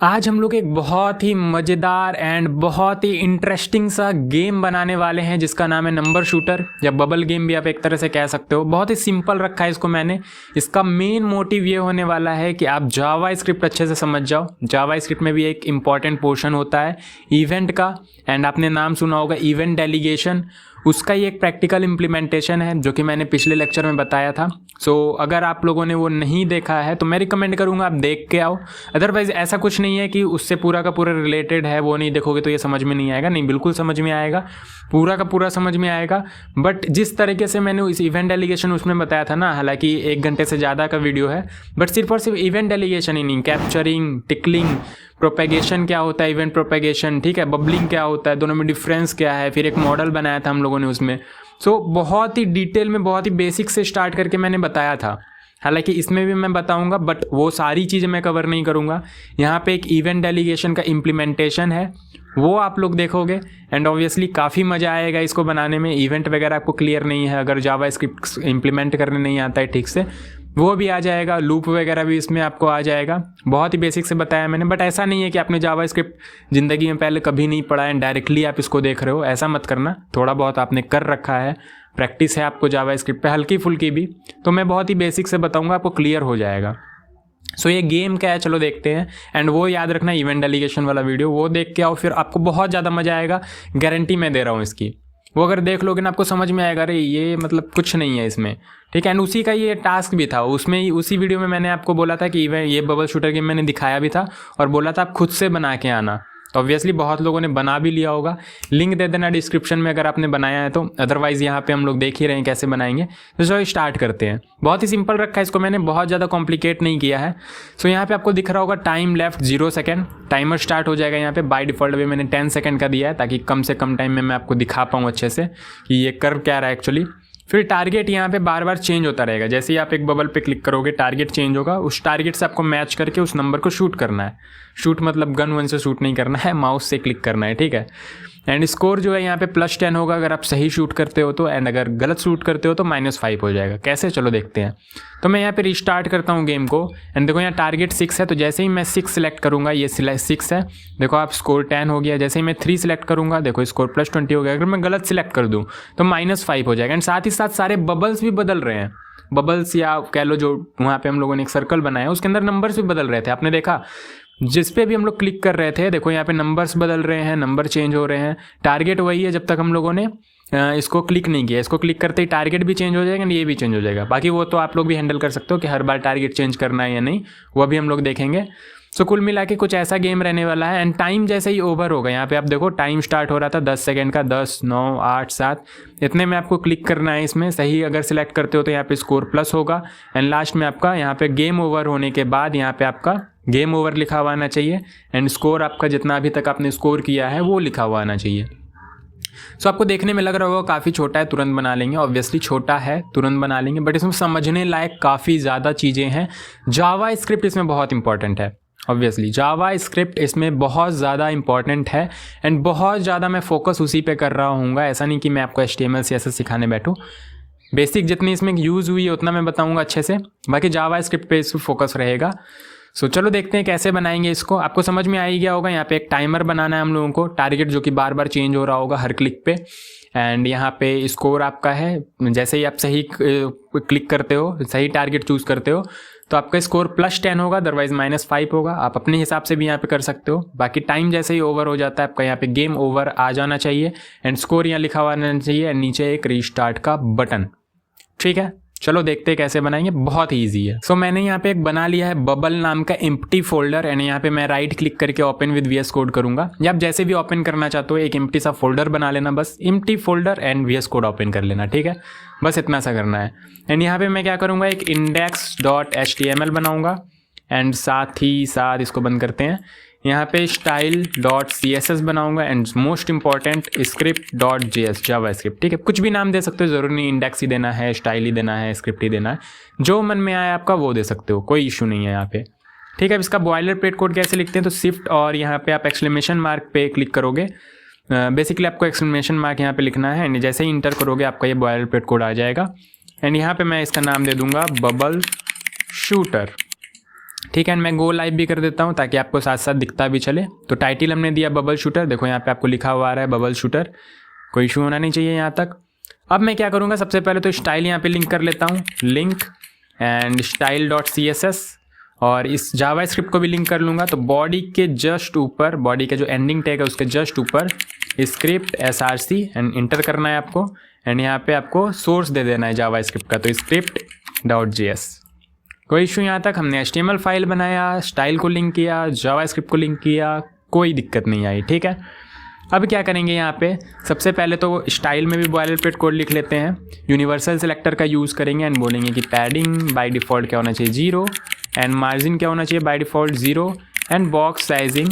आज हम लोग एक बहुत ही मज़ेदार एंड बहुत ही इंटरेस्टिंग सा गेम बनाने वाले हैं जिसका नाम है नंबर शूटर या बबल गेम भी आप एक तरह से कह सकते हो। बहुत ही सिंपल रखा है इसको मैंने। इसका मेन मोटिव ये होने वाला है कि आप जावा स्क्रिप्ट अच्छे से समझ जाओ। जावा स्क्रिप्ट में भी एक इम्पॉर्टेंट पोर्शन होता है इवेंट का, एंड आपने नाम सुना होगा इवेंट डेलीगेशन। उसका ही एक प्रैक्टिकल इम्प्लीमेंटेशन है जो कि मैंने पिछले लेक्चर में बताया था। सो अगर आप लोगों ने वो नहीं देखा है तो मैं रिकमेंड करूँगा आप देख के आओ। अदरवाइज़ ऐसा कुछ नहीं है कि उससे पूरा का पूरा रिलेटेड है, वो नहीं देखोगे तो ये समझ में नहीं आएगा। नहीं, बिल्कुल समझ में आएगा, पूरा का पूरा समझ में आएगा। बट जिस तरीके से मैंने इस इवेंट डेलीगेशन उसमें बताया था ना, हालांकि 1 घंटे से ज़्यादा का वीडियो है, बट सिर्फ और सिर्फ इवेंट डेलीगेशन ही नहीं, कैप्चरिंग, टिकलिंग, प्रोपेगेशन क्या होता है, इवेंट प्रोपेगेशन, ठीक है, बबलिंग क्या होता है, दोनों में डिफरेंस क्या है, फिर एक मॉडल बनाया था हम लोगों ने उसमें। सो बहुत ही डिटेल में, बहुत ही बेसिक से स्टार्ट करके मैंने बताया था। हालांकि इसमें भी मैं बताऊंगा, बट वो सारी चीज़ें मैं कवर नहीं करूंगा। यहाँ पे एक इवेंट डेलीगेशन का इम्प्लीमेंटेशन है, वो आप लोग देखोगे एंड ऑब्वियसली काफ़ी मज़ा आएगा इसको बनाने में। इवेंट वगैरह आपको क्लियर नहीं है, अगर जावा स्क्रिप्ट इम्प्लीमेंट करने नहीं आता है ठीक से, वो भी आ जाएगा। लूप वगैरह भी इसमें आपको आ जाएगा। बहुत ही बेसिक से बताया मैंने, बट ऐसा नहीं है कि आपने जावा स्क्रिप्ट ज़िंदगी में पहले कभी नहीं पढ़ा है डायरेक्टली आप इसको देख रहे हो, ऐसा मत करना। थोड़ा बहुत आपने कर रखा है, प्रैक्टिस है आपको जावा स्क्रिप्ट पे हल्की फुल्की भी, तो मैं बहुत ही बेसिक से बताऊंगा, आपको क्लियर हो जाएगा। सो ये गेम क्या है चलो देखते हैं। एंड वो याद रखना, इवेंट डेलीगेशन वाला वीडियो वो देख के आओ, फिर आपको बहुत ज़्यादा मज़ा आएगा, गारंटी मैं दे रहा हूँ इसकी। वो अगर देख लोगे ना आपको समझ में आएगा, अरे ये मतलब कुछ नहीं है इसमें, ठीक है। एंड उसी का ये टास्क भी था, उसमें ही उसी वीडियो में मैंने आपको बोला था कि ये बबल शूटर गेम मैंने दिखाया भी था और बोला था आप खुद से बना के आना। तो ऑब्वियसली बहुत लोगों ने बना भी लिया होगा, लिंक दे देना डिस्क्रिप्शन में अगर आपने बनाया है तो। अदरवाइज़ यहाँ पे हम लोग देख ही रहे हैं कैसे बनाएंगे। तो चलो स्टार्ट करते हैं। बहुत ही सिंपल रखा है इसको मैंने, बहुत ज़्यादा कॉम्प्लिकेट नहीं किया है। सो यहाँ पे आपको दिख रहा होगा time left 0 second, timer start हो जाएगा। यहाँ पे बाय डिफ़ॉल्ट वे मैंने 10 सेकेंड का दिया है ताकि कम से कम टाइम में मैं आपको दिखा पाऊँ अच्छे से कि ये कर क्या रहा है एक्चुअली। फिर टारगेट यहाँ पे बार बार चेंज होता रहेगा, जैसे ही आप एक बबल पे क्लिक करोगे टारगेट चेंज होगा। उस टारगेट से आपको मैच करके उस नंबर को शूट करना है। शूट मतलब गन वन से शूट नहीं करना है, माउस से क्लिक करना है, ठीक है। एंड स्कोर जो है यहाँ पे +10 होगा अगर आप सही शूट करते हो तो, एंड अगर गलत शूट करते हो तो -5 हो जाएगा। कैसे, चलो देखते हैं। तो मैं यहाँ पे रिस्टार्ट करता हूँ गेम को। एंड देखो यहाँ टारगेट 6 है, तो जैसे ही मैं 6 सेलेक्ट करूँगा, ये 6 है, देखो आप स्कोर 10 हो गया। जैसे ही मैं 3 सेलेक्ट करूँगा, देखो स्कोर +20 हो गया। अगर मैं गलत सेलेक्ट कर दूँ तो -5 हो जाएगा। एंड साथ ही साथ सारे बबल्स भी बदल रहे हैं। बबल्स या कह लो जो वहाँ पे हम लोगों ने एक सर्कल बनाया है उसके अंदर नंबर्स भी बदल रहे थे, आपने देखा। जिस पे भी हम लोग क्लिक कर रहे थे, देखो यहाँ पे नंबर्स बदल रहे हैं, नंबर चेंज हो रहे हैं। टारगेट वही है जब तक हम लोगों ने इसको क्लिक नहीं किया। इसको क्लिक करते ही टारगेट भी चेंज हो जाएगा, ये भी चेंज हो जाएगा। बाकी वो तो आप लोग भी हैंडल कर सकते हो कि हर बार टारगेट चेंज करना है या नहीं, वो भी हम लोग देखेंगे। सो कुल मिला के कुछ ऐसा गेम रहने वाला है। एंड टाइम जैसे ही ओवर होगा, यहाँ पे आप देखो टाइम स्टार्ट हो रहा था 10 सेकेंड का, 10, 9, 8, 7, इतने में आपको क्लिक करना है इसमें। सही अगर सिलेक्ट करते हो तो यहाँ पे स्कोर प्लस होगा। एंड लास्ट में आपका यहाँ पे गेम ओवर होने के बाद यहाँ पे आपका गेम ओवर लिखा हुआ आना चाहिए। एंड स्कोर आपका जितना अभी तक आपने स्कोर किया है वो लिखा हुआ आना चाहिए। सो आपको देखने में लग रहा होगा काफ़ी छोटा है, तुरंत बना लेंगे। ऑब्वियसली छोटा है, तुरंत बना लेंगे, बट इसमें समझने लायक काफ़ी ज़्यादा चीज़ें हैं। जावा स्क्रिप्ट इसमें बहुत इंपॉर्टेंट है। ऑब्वियसली जावा स्क्रिप्ट इसमें बहुत ज़्यादा इंपॉर्टेंट है एंड बहुत ज़्यादा मैं फोकस उसी पे कर रहा हूँगा। ऐसा नहीं कि मैं आपको HTML CSS सिखाने बैठूँ। बेसिक जितनी इसमें यूज़ हुई है उतना मैं बताऊँगा अच्छे से, बाकी जावा स्क्रिप्ट पे इस फोकस रहेगा। सो चलो देखते हैं कैसे बनाएंगे इसको। आपको समझ में आ ही गया होगा, यहाँ पे एक टाइमर बनाना है हम लोगों को, टारगेट जो कि बार बार चेंज हो रहा होगा हर क्लिक पे। एंड यहाँ पे स्कोर आपका है, जैसे ही आप सही क्लिक करते हो, सही टारगेट चूज़ करते हो तो आपका स्कोर +10 होगा, अदरवाइज -5 होगा। आप अपने हिसाब से भी यहाँ पे कर सकते हो। बाकी टाइम जैसे ही ओवर हो जाता है आपका यहाँ पे गेम ओवर आ जाना चाहिए एंड स्कोर यहाँ लिखा हुआ आना चाहिए एंड नीचे एक रीस्टार्ट का बटन, ठीक है। चलो देखते हैं कैसे बनाएंगे, बहुत ही ईजी है। सो मैंने यहाँ पे एक बना लिया है बबल नाम का एम्प्टी फोल्डर, एंड यहाँ पे मैं राइट क्लिक करके ओपन विद VS कोड करूँगा, या आप जैसे भी ओपन करना चाहते हो एक एम्प्टी सा फोल्डर बना लेना, बस empty folder and VS code open कर लेना, ठीक है। बस इतना सा करना है। एंड यहाँ पे मैं क्या करूँगा, एक index.html बनाऊँगा एंड साथ ही साथ इसको बंद करते हैं। यहाँ पे style.css बनाऊंगा and most important script.js Java script, ठीक है। कुछ भी नाम दे सकते हो, ज़रूरी नहीं इंडेक्स ही देना है, स्टाइल ही देना है, स्क्रिप्ट ही देना है, जो मन में आए आपका वो दे सकते हो, कोई इशू नहीं है यहाँ पे, ठीक है। अब इसका बॉयलर प्लेट कोड कैसे लिखते हैं, तो शिफ्ट और यहाँ पे आप एक्सक्लेमेशन मार्क पे क्लिक करोगे। बेसिकली आपको एक्सक्लेमेशन मार्क यहाँ पे लिखना है एंड जैसे ही इंटर करोगे आपका ये बॉयलर प्लेट कोड आ जाएगा। एंड यहाँ पे मैं इसका नाम दे दूँगा बबल शूटर, ठीक है, एंड मैं गो लाइव भी कर देता हूँ ताकि आपको साथ साथ दिखता भी चले। तो टाइटल हमने दिया बबल शूटर, देखो यहाँ पे आपको लिखा हुआ आ रहा है बबल शूटर, कोई इशू होना नहीं चाहिए यहाँ तक। अब मैं क्या करूँगा, सबसे पहले तो स्टाइल यहाँ पे लिंक कर लेता हूँ, link and style dot CSS, और इस जावा स्क्रिप्ट को भी लिंक कर लूँगा। तो बॉडी के जस्ट ऊपर, बॉडी का जो एंडिंग टैग है उसके जस्ट ऊपर स्क्रिप्ट SRC एंड इंटर करना है आपको, एंड यहाँ पे आपको सोर्स दे देना है जावा स्क्रिप्ट का, तो script.js। कोई इशू यहाँ तक, हमने HTML फाइल बनाया, स्टाइल को लिंक किया, जावा स्क्रिप्ट को लिंक किया, कोई दिक्कत नहीं आई। ठीक है, अब क्या करेंगे यहाँ पे, सबसे पहले तो स्टाइल में भी बॉयलरप्लेट कोड लिख लेते हैं, यूनिवर्सल सिलेक्टर का यूज़ करेंगे एंड बोलेंगे कि पैडिंग बाय डिफ़ॉल्ट क्या होना चाहिए 0, एंड मार्जिन क्या होना चाहिए by default 0, and box sizing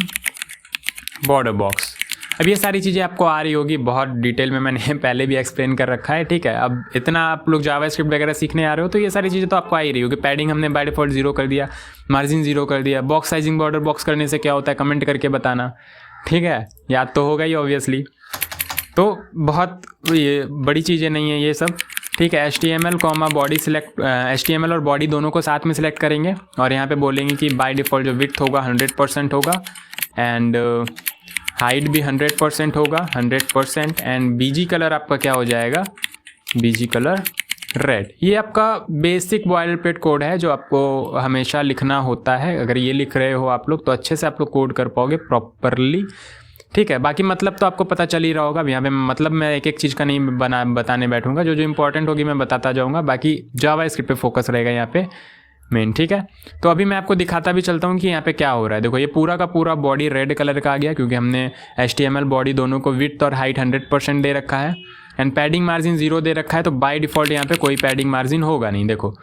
border box. अब ये सारी चीज़ें आपको आ रही होगी, बहुत डिटेल में मैंने पहले भी एक्सप्लेन कर रखा है। ठीक है, अब इतना आप लोग जावा स्क्रिप्ट वगैरह सीखने आ रहे हो तो ये सारी चीज़ें तो आपको आ ही रही होगी। पैडिंग हमने बाय डिफ़ॉल्ट 0 कर दिया, मार्जिन 0 कर दिया, बॉक्स साइजिंग बॉर्डर बॉक्स करने से क्या होता है कमेंट करके बताना। ठीक है, याद तो होगा ही ऑब्वियसली, तो बहुत ये बड़ी चीज़ें नहीं है ये सब। ठीक है, HTML बॉडी सिलेक्ट, HTML और बॉडी दोनों को साथ में सिलेक्ट करेंगे और यहाँ पे बोलेंगे कि बाय डिफ़ॉल्ट जो विड्थ होगा 100% होगा, एंड हाइट भी 100% होगा 100%, एंड BG कलर आपका क्या हो जाएगा, BG कलर रेड। ये आपका बेसिक बॉयलरप्लेट कोड है जो आपको हमेशा लिखना होता है। अगर ये लिख रहे हो आप लोग तो अच्छे से आप लोग कोड कर पाओगे प्रॉपरली। ठीक है, बाकी मतलब तो आपको पता चल ही रहा होगा। यहाँ पे मतलब मैं एक एक चीज़ का नहीं बताने बैठूंगा, जो जो इंपॉर्टेंट होगी मैं बताता जाऊँगा, बाकी जावा स्क्रिप्ट पे फोकस रहेगा यहाँ पे मेन। ठीक है, तो अभी मैं आपको दिखाता भी चलता हूँ कि यहाँ पे क्या हो रहा है। देखो ये पूरा का पूरा बॉडी रेड कलर का आ गया क्योंकि हमने HTML बॉडी दोनों को विड्थ और हाइट 100% दे रखा है, एंड पैडिंग मार्जिन 0 दे रखा है, तो बाय डिफ़ॉल्ट यहाँ पे कोई पैडिंग मार्जिन होगा नहीं। देखो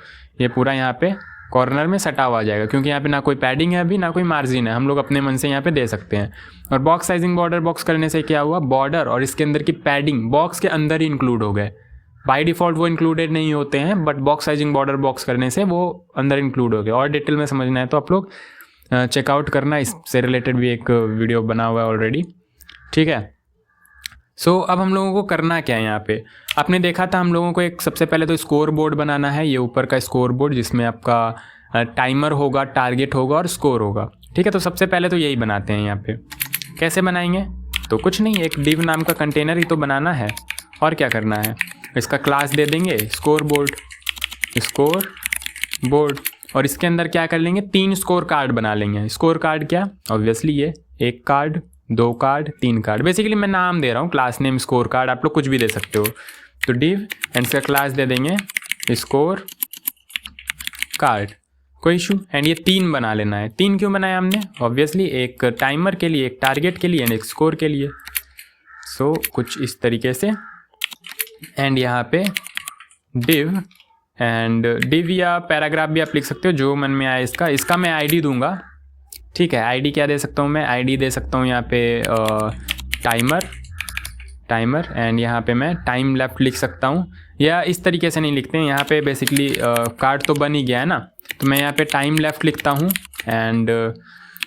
ये पूरा यहाँ पे कॉर्नर में सटा हुआ जाएगा क्योंकि यहाँ पे ना कोई पैडिंग है अभी, ना कोई मार्जिन है, हम लोग अपने मन से यहाँ पे दे सकते हैं। और बॉक्स साइजिंग बॉर्डर बॉक्स करने से क्या हुआ, बॉर्डर और इसके अंदर की पैडिंग बॉक्स के अंदर ही इंक्लूड हो गए। बाय डिफ़ॉल्ट वो इंक्लूडेड नहीं होते हैं, but box sizing border box करने से वो अंदर इंक्लूड हो गए। और डिटेल में समझना है तो आप लोग चेकआउट करना, इससे रिलेटेड भी एक वीडियो बना हुआ है ऑलरेडी। ठीक है, सो अब हम लोगों को करना क्या है, यहाँ पे आपने देखा था हम लोगों को एक सबसे पहले तो स्कोर बोर्ड बनाना है, ये ऊपर का स्कोर बोर्ड जिसमें आपका टाइमर होगा, टारगेट होगा और स्कोर होगा। ठीक है, तो सबसे पहले तो यही बनाते हैं। यहाँ पे कैसे बनाएंगे, तो कुछ नहीं, एक div नाम का कंटेनर ही तो बनाना है, और क्या करना है, इसका क्लास दे देंगे स्कोर बोर्ड, और इसके अंदर क्या कर लेंगे, 3 स्कोर कार्ड बना लेंगे। स्कोर कार्ड क्या, ऑब्वियसली ये 1 कार्ड, 2 कार्ड, 3 कार्ड, बेसिकली मैं नाम दे रहा हूँ, क्लास नेम स्कोर कार्ड, आप लोग कुछ भी दे सकते हो। तो div एंड इसका क्लास दे देंगे स्कोर कार्ड, कोई इशू, एंड ये 3 बना लेना है। 3 क्यों बनाया हमने, ऑब्वियसली एक टाइमर के लिए, एक टारगेट के लिए एंड एक स्कोर के लिए। सो कुछ इस तरीके से, एंड यहाँ पे div एंड div या पैराग्राफ भी आप लिख सकते हो, जो मन में आए इसका मैं ID दूंगा। ठीक है, ID क्या दे सकता हूँ मैं, ID दे सकता हूँ यहाँ पे टाइमर, एंड यहाँ पे मैं टाइम लेफ्ट लिख सकता हूँ, या इस तरीके से नहीं लिखते हैं, यहाँ पे बेसिकली कार्ड तो बन ही गया है ना, तो मैं यहाँ पे टाइम लेफ्ट लिखता हूँ, एंड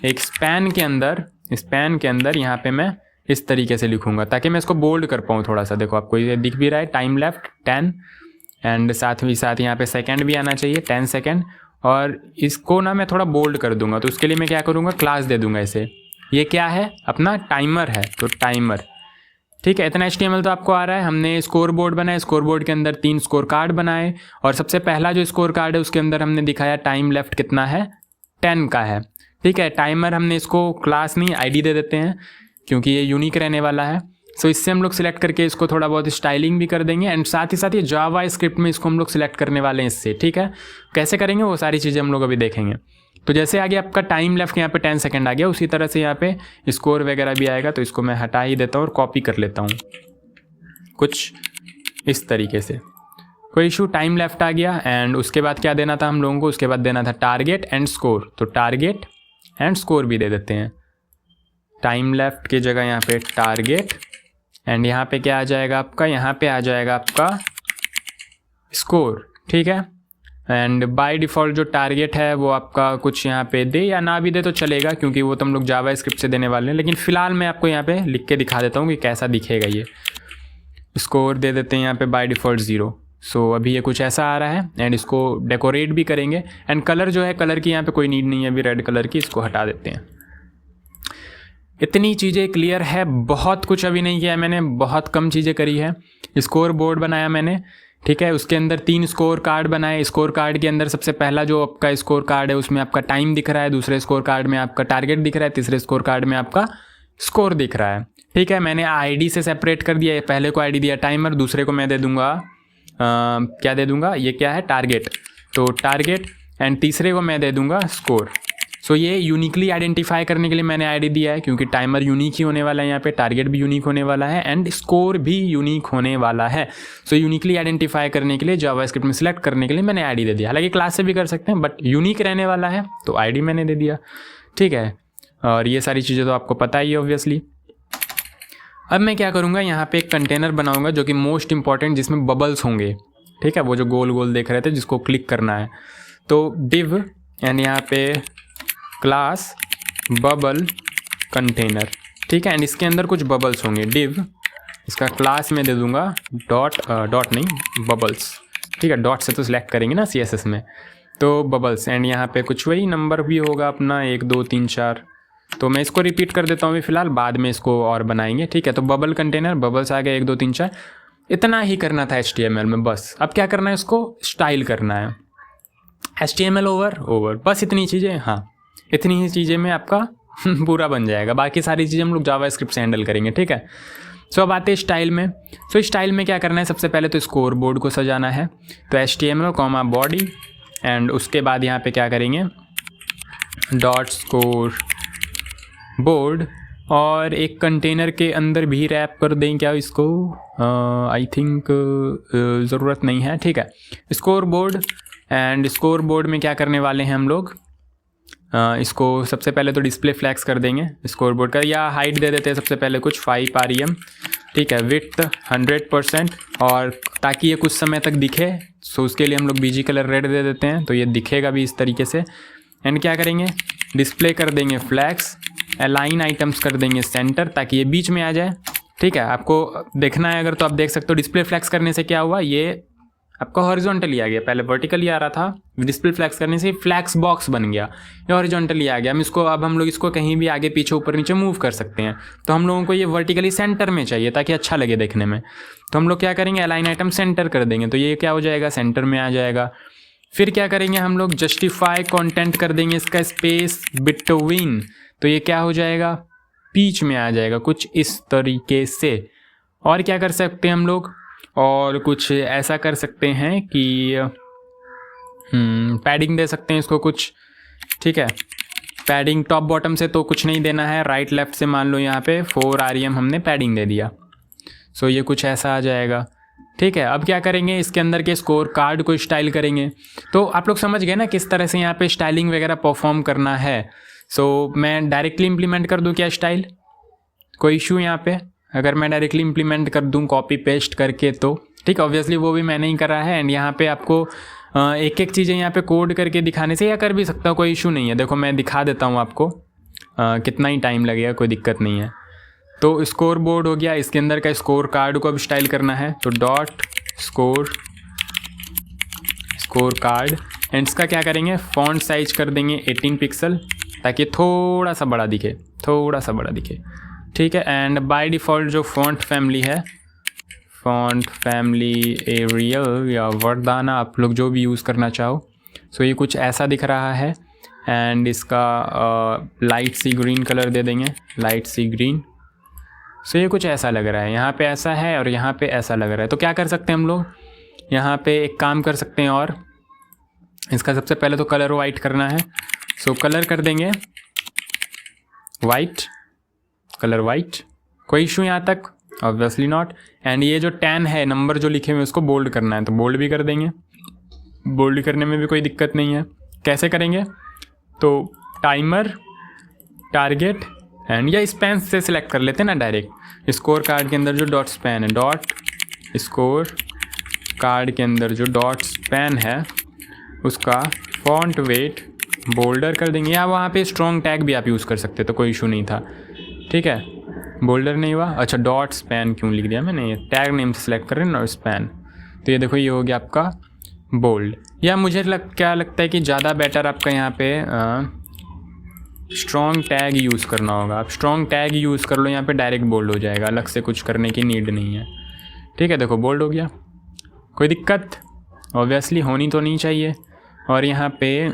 एक स्पैन के अंदर यहाँ पे मैं इस तरीके से लिखूँगा ताकि मैं इसको बोल्ड कर पाऊँ थोड़ा सा। देखो आपको ये दिख भी रहा है, टाइम लेफ्ट 10, एंड साथ ही साथ यहाँ पे सेकंड भी आना चाहिए 10 सेकंड, और इसको ना मैं थोड़ा बोल्ड कर दूंगा। तो उसके लिए मैं क्या करूँगा, क्लास दे दूंगा इसे, ये क्या है अपना टाइमर है, तो टाइमर। ठीक है, इतना HTML तो आपको आ रहा है। हमने स्कोर बोर्ड बनाया, स्कोर बोर्ड के अंदर 3 स्कोर कार्ड बनाए, और सबसे पहला जो स्कोर कार्ड है उसके अंदर हमने दिखाया टाइम लेफ्ट कितना है, 10 का है। ठीक है, टाइमर हमने इसको क्लास नहीं ID दे देते हैं क्योंकि ये यूनिक रहने वाला है। सो इससे हम लोग सिलेक्ट करके इसको थोड़ा बहुत स्टाइलिंग भी कर देंगे, एंड साथ ही साथ ये जावा स्क्रिप्ट में इसको हम लोग सिलेक्ट करने वाले हैं इससे। ठीक है, कैसे करेंगे वो सारी चीज़ें हम लोग अभी देखेंगे। तो जैसे आगे आपका टाइम लेफ्ट यहाँ पे 10 सेकंड आ गया, उसी तरह से यहाँ पे स्कोर वगैरह भी आएगा। तो इसको मैं हटा ही देता हूँ और कॉपी कर लेता हूँ कुछ इस तरीके से, कोई इशू। टाइम लेफ्ट आ गया, एंड उसके बाद क्या देना था हम लोगों को, उसके बाद देना था टारगेट एंड स्कोर, तो टारगेट एंड स्कोर भी दे देते हैं। टाइम लेफ्ट की जगह यहाँ पे टारगेट, एंड यहाँ पे क्या आ जाएगा आपका, यहाँ पे आ जाएगा आपका स्कोर। ठीक है, एंड बाय डिफ़ॉल्ट जो टारगेट है वो आपका कुछ यहाँ पे दे या ना भी दे तो चलेगा, क्योंकि वो तो हम लोग जावा स्क्रिप्ट से देने वाले हैं। लेकिन फ़िलहाल मैं आपको यहाँ पे लिख के दिखा देता हूँ कि कैसा दिखेगा ये। स्कोर दे देते हैं यहाँ पे बाय डिफ़ॉल्ट 0, सो अभी ये कुछ ऐसा आ रहा है एंड इसको डेकोरेट भी करेंगे। एंड कलर जो है, कलर की यहाँ पे कोई नीड नहीं है अभी रेड कलर की, इसको हटा देते हैं। इतनी चीज़ें क्लियर है, बहुत कुछ अभी नहीं किया है मैंने, बहुत कम चीज़ें करी है। स्कोर बोर्ड बनाया मैंने, ठीक है, उसके अंदर 3 स्कोर कार्ड बनाए। स्कोर कार्ड के अंदर सबसे पहला जो आपका स्कोर कार्ड है उसमें आपका टाइम दिख रहा है, दूसरे स्कोर कार्ड में आपका टारगेट दिख रहा है, तीसरे स्कोर कार्ड में आपका स्कोर दिख रहा है, ठीक है। मैंने आईडी से सेपरेट कर दिया, पहले को आईडी दिया टाइमर, दूसरे को मैं दे दूंगा क्या दे दूंगा, ये क्या है, टारगेट, तो टारगेट, एंड तीसरे को मैं दे दूंगा स्कोर। सो ये यूनिकली आइडेंटिफाई करने के लिए मैंने आईडी दिया है, क्योंकि टाइमर यूनिक ही होने वाला है यहाँ पे, टारगेट भी यूनिक होने वाला है एंड स्कोर भी यूनिक होने वाला है। सो यूनिकली आइडेंटिफाई करने के लिए जावास्क्रिप्ट में सिलेक्ट करने के लिए मैंने आईडी दे दिया। हालांकि क्लास से भी कर सकते हैं, बट यूनिक रहने वाला है तो आईडी मैंने दे दिया, ठीक है। और ये सारी चीज़ें तो आपको पता ही है ऑब्वियसली। अब मैं क्या करूँगा, यहाँ पे एक कंटेनर बनाऊँगा जो कि मोस्ट इंपॉर्टेंट, जिसमें बबल्स होंगे, ठीक है, वो जो गोल गोल देख रहे थे जिसको क्लिक करना है। तो डिव एंड यहाँ पे क्लास बबल कंटेनर, ठीक है, एंड इसके अंदर कुछ बबल्स होंगे। डिव इसका क्लास में दे दूंगा डॉट नहीं बबल्स, ठीक है, डॉट से तो सिलेक्ट करेंगे ना CSS में, तो बबल्स, एंड यहाँ पे कुछ वही नंबर भी होगा अपना 1 2 3 4। तो मैं इसको रिपीट कर देता हूँ अभी फ़िलहाल, बाद में इसको और बनाएंगे, ठीक है। तो बबल कंटेनर, बबल्स आ गया 1 2 3 4, इतना ही करना था HTML में बस। अब क्या करना है, इसको स्टाइल करना है, HTML ओवर बस इतनी चीज़ें, हाँ इतनी ही चीज़ें में आपका पूरा बन जाएगा। बाकी सारी चीज़ें हम लोग जावास्क्रिप्ट से हैंडल करेंगे, ठीक है। सो अब आते हैं स्टाइल में। सो स्टाइल में क्या करना है, सबसे पहले तो स्कोर बोर्ड को सजाना है, तो HTML बॉडी, एंड उसके बाद यहाँ पे क्या करेंगे, डॉट स्कोर बोर्ड, और एक कंटेनर के अंदर भी रैप कर दें क्या इसको, आई थिंक ज़रूरत नहीं है, ठीक है। Score board, and score board में क्या करने वाले हैं हम लोग, इसको सबसे पहले तो डिस्प्ले फ्लैक्स कर देंगे स्कोर बोर्ड का, या हाइट दे देते हैं सबसे पहले कुछ 5 rem, ठीक है, विड्थ 100%, और ताकि ये कुछ समय तक दिखे, सो उसके लिए हम लोग BG कलर रेड दे देते हैं, तो ये दिखेगा भी इस तरीके से। एंड क्या करेंगे, डिस्प्ले कर देंगे फ्लैक्स, अलाइन आइटम्स कर देंगे सेंटर, ताकि ये बीच में आ जाए, ठीक है। आपको देखना है अगर तो आप देख सकते हो, डिस्प्ले फ्लैक्स करने से क्या हुआ, ये आपका हॉरिजॉन्टली आ गया, पहले वर्टिकली आ रहा था, डिस्प्ले फ्लैक्स करने से फ्लैक्स बॉक्स बन गया, ये हॉरिजॉन्टली आ गया। अब हम लोग इसको कहीं भी आगे पीछे ऊपर नीचे मूव कर सकते हैं, तो हम लोगों को ये वर्टिकली सेंटर में चाहिए ताकि अच्छा लगे देखने में। तो हम लोग क्या करेंगे, अलाइन आइटम सेंटर कर देंगे, तो ये क्या हो जाएगा, सेंटर में आ जाएगा। फिर क्या करेंगे हम लोग, जस्टिफाई कंटेंट कर देंगे इसका स्पेस बिटवीन, तो ये क्या हो जाएगा, बीच में आ जाएगा कुछ इस तरीके से। और क्या कर सकते हैं हम लोग, और कुछ ऐसा कर सकते हैं कि पैडिंग दे सकते हैं इसको कुछ, ठीक है। पैडिंग टॉप बॉटम से तो कुछ नहीं देना है, राइट लेफ्ट से मान लो यहाँ पे 4 rem हमने पैडिंग दे दिया, सो ये कुछ ऐसा आ जाएगा, ठीक है। अब क्या करेंगे, इसके अंदर के स्कोर कार्ड को स्टाइल करेंगे। तो आप लोग समझ गए ना किस तरह से यहाँ पे स्टाइलिंग वगैरह परफॉर्म करना है। सो मैं डायरेक्टली इम्प्लीमेंट कर दूँ क्या स्टाइल, कोई इशू यहाँ पे, अगर मैं डायरेक्टली इम्प्लीमेंट कर दूँ कॉपी पेस्ट करके तो ठीक, ऑब्वियसली वो भी मैंने ही करा है। एंड यहाँ पे आपको एक एक चीज़ें यहाँ पे कोड करके दिखाने से या कर भी सकता हूँ, कोई इशू नहीं है। देखो मैं दिखा देता हूँ आपको, कितना ही टाइम लगेगा, कोई दिक्कत नहीं है। तो स्कोर बोर्ड हो गया, इसके अंदर का स्कोर कार्ड को अब स्टाइल करना है, तो डॉट स्कोर कार्ड, एंड इसका क्या करेंगे, फॉन्ट साइज कर देंगे 18 पिक्सल, ताकि थोड़ा सा बड़ा दिखे, ठीक है। एंड बाय डिफ़ॉल्ट जो फॉन्ट फैमिली है, फॉन्ट फैमिली एरियल या वर्दाना, आप लोग जो भी यूज़ करना चाहो। सो ये कुछ ऐसा दिख रहा है, एंड इसका लाइट सी ग्रीन कलर दे देंगे, लाइट सी ग्रीन। सो ये कुछ ऐसा लग रहा है, यहाँ पे ऐसा है और यहाँ पे ऐसा लग रहा है। तो क्या कर सकते हैं हम लोग, यहाँ पे एक काम कर सकते हैं, और इसका सबसे पहले तो कलर वाइट करना है। सो कलर कर देंगे वाइट, कलर वाइट, कोई इशू यहाँ तक, ऑब्वियसली नॉट। एंड ये जो 10 है नंबर जो लिखे हुए उसको बोल्ड करना है, तो बोल्ड भी कर देंगे, बोल्ड करने में भी कोई दिक्कत नहीं है। कैसे करेंगे, तो टाइमर, टारगेट, एंड या स्पैन से सिलेक्ट कर लेते हैं ना डायरेक्ट। स्कोर कार्ड के अंदर जो डॉट स्पैन है, डॉट स्कोर कार्ड के अंदर जो डॉट स्पैन है उसका फॉन्ट वेट बोल्डर कर देंगे, या वहाँ पे स्ट्रॉन्ग टैग भी आप यूज़ कर सकते, तो कोई इशू नहीं था, ठीक है। बोल्डर नहीं हुआ, अच्छा डॉट स्पैन क्यों लिख दिया मैंने, टैग नेम से सिलेक्ट कर रहे हैं ना, स्पैन, तो ये देखो ये हो गया आपका बोल्ड। या मुझे क्या लगता है कि ज़्यादा बेटर आपका यहाँ पे स्ट्रॉन्ग टैग यूज़ करना होगा। आप स्ट्रॉन्ग टैग यूज़ कर लो, यहाँ पे डायरेक्ट बोल्ड हो जाएगा, अलग से कुछ करने की नीड नहीं है। ठीक है, देखो बोल्ड हो गया, कोई दिक्कत ऑब्वियसली होनी तो नहीं चाहिए। और यहाँ पे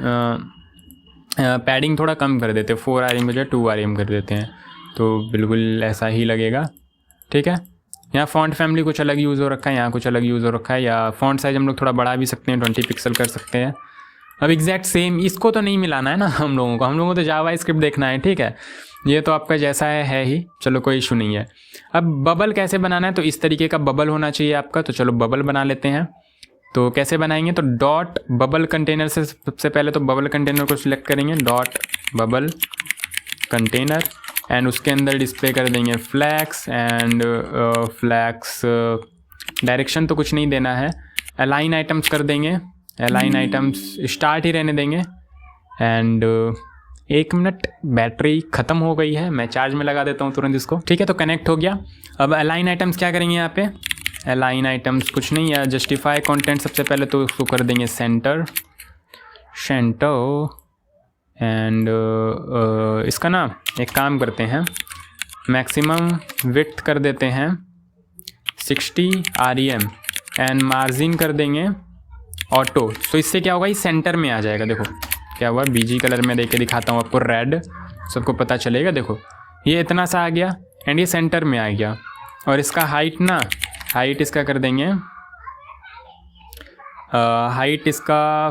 पैडिंग थोड़ा कम कर देते हैं, 4 RM बजाय 2 RM कर देते हैं, तो बिल्कुल ऐसा ही लगेगा। ठीक है, यहाँ फ़ॉन्ट फैमिली कुछ अलग यूज़ हो रखा है, यहाँ कुछ अलग यूज़ हो रखा है, या फ़ॉन्ट साइज़ हम लोग थोड़ा बढ़ा भी सकते हैं, 20 पिक्सल कर सकते हैं। अब एग्जैक्ट सेम इसको तो नहीं मिलाना है ना हम लोगों को तो जावा स्क्रिप्ट देखना है। ठीक है, ये तो आपका जैसा है ही, चलो कोई इशू नहीं है। अब बबल कैसे बनाना है, तो इस तरीके का बबल होना चाहिए आपका। तो चलो बबल बना लेते हैं। तो कैसे बनाएंगे, तो डॉट बबल कंटेनर से सबसे पहले तो बबल कंटेनर को सिलेक्ट करेंगे, डॉट बबल कंटेनर, एंड उसके अंदर डिस्प्ले कर देंगे फ्लैक्स, एंड फ्लैक्स डायरेक्शन तो कुछ नहीं देना है, अलाइन आइटम्स कर देंगे, अलाइन आइटम्स स्टार्ट ही रहने देंगे। एंड 1 मिनट, बैटरी ख़त्म हो गई है, मैं चार्ज में लगा देता हूँ तुरंत इसको। ठीक है, तो कनेक्ट हो गया। अब अलाइन आइटम्स क्या करेंगे यहाँ पे, अलाइन आइटम्स कुछ नहीं है, जस्टिफाई कंटेंट सबसे पहले तो उसको कर देंगे सेंटर, एंड इसका ना एक काम करते हैं, मैक्सिमम विड्थ कर देते हैं 60 RM, एंड मार्जिन कर देंगे ऑटो। तो इससे क्या होगा, ये सेंटर में आ जाएगा। देखो क्या हुआ, बीजी कलर में देख के दिखाता हूँ आपको, रेड, सबको पता चलेगा। देखो ये इतना सा आ गया, एंड ये सेंटर में आ गया। और इसका हाइट ना, हाइट इसका कर देंगे, हाइट इसका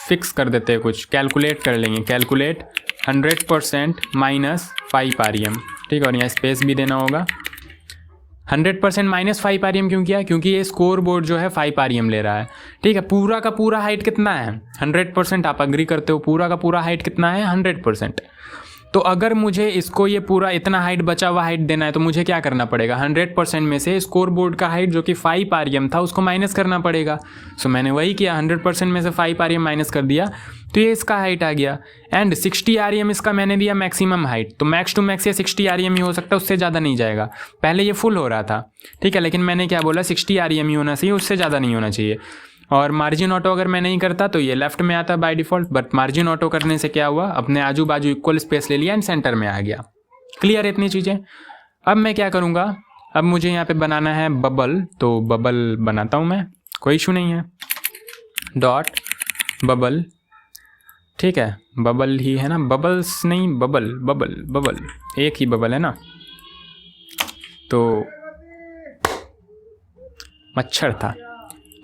फिक्स कर देते हैं, कुछ कैलकुलेट कर लेंगे, कैलकुलेट 100% -5 RM। ठीक है, और यहाँ स्पेस भी देना होगा। 100% -5 RM क्यों किया, क्योंकि ये स्कोर बोर्ड जो है 5 RM ले रहा है। ठीक है, पूरा का पूरा हाइट कितना है, 100%। आप अग्री करते हो, पूरा का पूरा हाइट कितना है, 100%। तो अगर मुझे इसको ये पूरा इतना हाइट बचा हुआ हाइट देना है, तो मुझे क्या करना पड़ेगा, 100% में से स्कोर बोर्ड का हाइट जो कि 5 RM था उसको माइनस करना पड़ेगा। सो मैंने वही किया, 100% में से 5 RM माइनस कर दिया, तो ये इसका हाइट आ गया। एंड 60 RM इसका मैंने दिया मैक्सिमम हाइट, तो मैक्स टू मैक्स ये 60 RM ही हो सकता है, उससे ज़्यादा नहीं जाएगा। पहले ये फुल हो रहा था, ठीक है, लेकिन मैंने क्या बोला, 60 RM ही होना चाहिए, उससे ज़्यादा नहीं होना चाहिए। और मार्जिन ऑटो अगर मैं नहीं करता तो ये लेफ्ट में आता by default, but margin auto करने से क्या हुआ, अपने आजू बाजू इक्वल स्पेस ले लिया एंड सेंटर में आ गया। क्लियर है इतनी चीज़ें। अब मैं क्या करूँगा, अब मुझे यहाँ पे बनाना है बबल, तो बबल बनाता हूँ मैं, कोई इशू नहीं है, डॉट बबल। ठीक है, बबल ही है ना, बबल्स नहीं, बबल बबल बबल, एक ही बबल है ना, तो मच्छर था।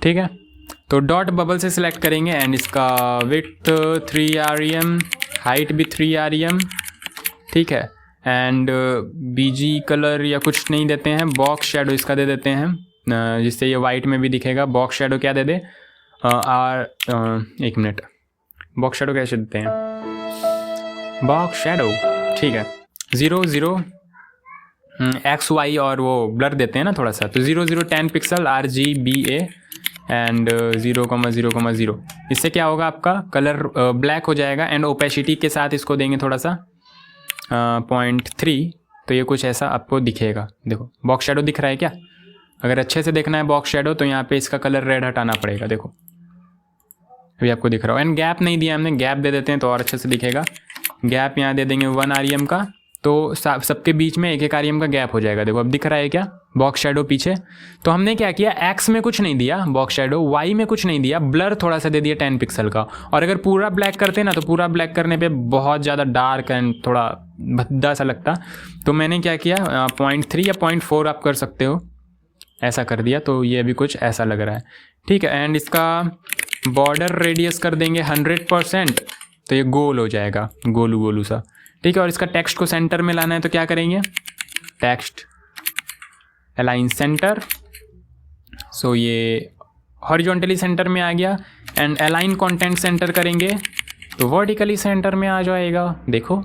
ठीक है, तो डॉट बबल से सिलेक्ट करेंगे, एंड इसका विड्थ 3 RM, हाइट भी 3 RM। ठीक है, एंड बीजी कलर या कुछ नहीं देते हैं, बॉक्स शेडो इसका दे देते हैं, जिससे ये वाइट में भी दिखेगा। बॉक्स शेडो क्या दे दे, एक मिनट, बॉक्स शेडो कैसे देते हैं, बॉक्स शेडो, ठीक है, 0 XY और वो ब्लर देते हैं ना थोड़ा सा, तो 0 पिक्सल RGBA एंड 0,0,0। इससे क्या होगा, आपका कलर ब्लैक हो जाएगा, एंड ओपेसिटी के साथ इसको देंगे थोड़ा सा 0.3, तो ये कुछ ऐसा आपको दिखेगा। देखो बॉक्स शेडो दिख रहा है क्या, अगर अच्छे से देखना है बॉक्स शेडो तो यहाँ पे इसका कलर रेड हटाना पड़ेगा। देखो अभी आपको दिख रहा हो, एंड गैप नहीं दिया हमने, गैप दे देते हैं तो और अच्छे से दिखेगा। गैप यहाँ दे देंगे 1 RM का, तो सबके बीच में 1 RM का गैप हो जाएगा। देखो अब दिख रहा है क्या बॉक्स शेडो पीछे। तो हमने क्या किया, एक्स में कुछ नहीं दिया बॉक्स शेडो, वाई में कुछ नहीं दिया, ब्लर थोड़ा सा दे दिया 10 पिक्सल का। और अगर पूरा ब्लैक करते ना, तो पूरा ब्लैक करने पे बहुत ज़्यादा डार्क एंड थोड़ा भद्दा सा लगता। तो मैंने क्या किया, 0.3 या 0.4 आप कर सकते हो, ऐसा कर दिया, तो ये अभी कुछ ऐसा लग रहा है। ठीक है, एंड इसका बॉर्डर रेडियस कर देंगे 100%, तो ये गोल हो जाएगा, गोलू गोलू सा। ठीक है, और इसका टेक्स्ट को सेंटर में लाना है, तो क्या करेंगे, टेक्स्ट अलाइन सेंटर, सो ये हॉरिजॉन्टली सेंटर में आ गया। एंड अलाइन कंटेंट सेंटर करेंगे तो वर्टिकली सेंटर में आ जाएगा। देखो,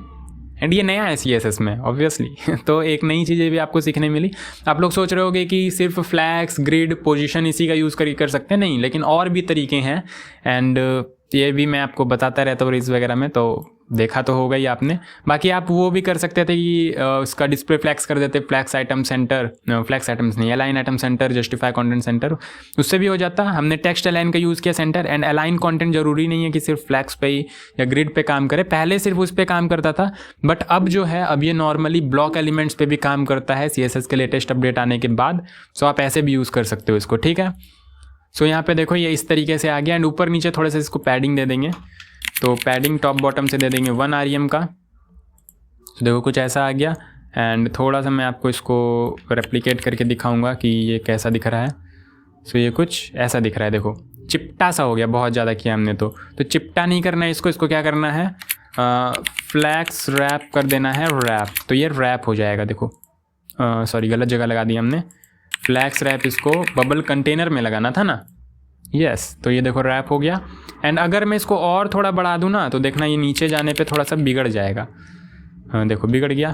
एंड ये नया है CSS में ऑब्वियसली तो एक नई चीज़ें भी आपको सीखने मिली। आप लोग सोच रहे होगे कि सिर्फ फ्लैग्स, ग्रिड, पोजीशन इसी का यूज़ कर सकते हैं, नहीं, लेकिन और भी तरीके हैं, एंड ये भी मैं आपको बताता रहता हूँ रील्स वगैरह में, तो देखा तो होगा ही आपने। बाकी आप वो भी कर सकते थे कि उसका डिस्प्ले फ्लैक्स कर देते, flex item centre, flex items नहीं, align item centre, justify content centre, उससे भी हो जाता। हमने टेक्स्ट अलाइन का यूज़ किया सेंटर। एंड अलाइन कंटेंट जरूरी नहीं है कि सिर्फ फ्लैक्स पे ही या ग्रिड पे काम करे, पहले सिर्फ उस पर काम करता था, बट अब जो है अब ये नॉर्मली ब्लॉक एलिमेंट्स पे भी काम करता है CSS के लेटेस्ट अपडेट आने के बाद। सो आप ऐसे भी यूज़ कर सकते हो इसको, ठीक है। सो यहाँ पे देखो ये इस तरीके से आ गया। एंड ऊपर नीचे थोड़ा सा इसको पैडिंग दे देंगे, तो पैडिंग टॉप बॉटम से दे देंगे 1 REM का। तो देखो कुछ ऐसा आ गया। एंड थोड़ा सा मैं आपको इसको रेप्लिकेट करके दिखाऊंगा कि ये कैसा दिख रहा है। सो ये कुछ ऐसा दिख रहा है, देखो चिपटा सा हो गया, बहुत ज़्यादा किया हमने। तो चिपटा नहीं करना है इसको क्या करना है, फ्लैक्स रैप कर देना है, रैप, तो ये रैप हो जाएगा। देखो सॉरी गलत जगह लगा दी हमने, फ्लैक्स रैप इसको बबल कंटेनर में लगाना था ना, यस। तो ये देखो रैप हो गया। एंड अगर मैं इसको और थोड़ा बढ़ा दूँ ना, तो देखना ये नीचे जाने पे थोड़ा सा बिगड़ जाएगा। हाँ देखो बिगड़ गया।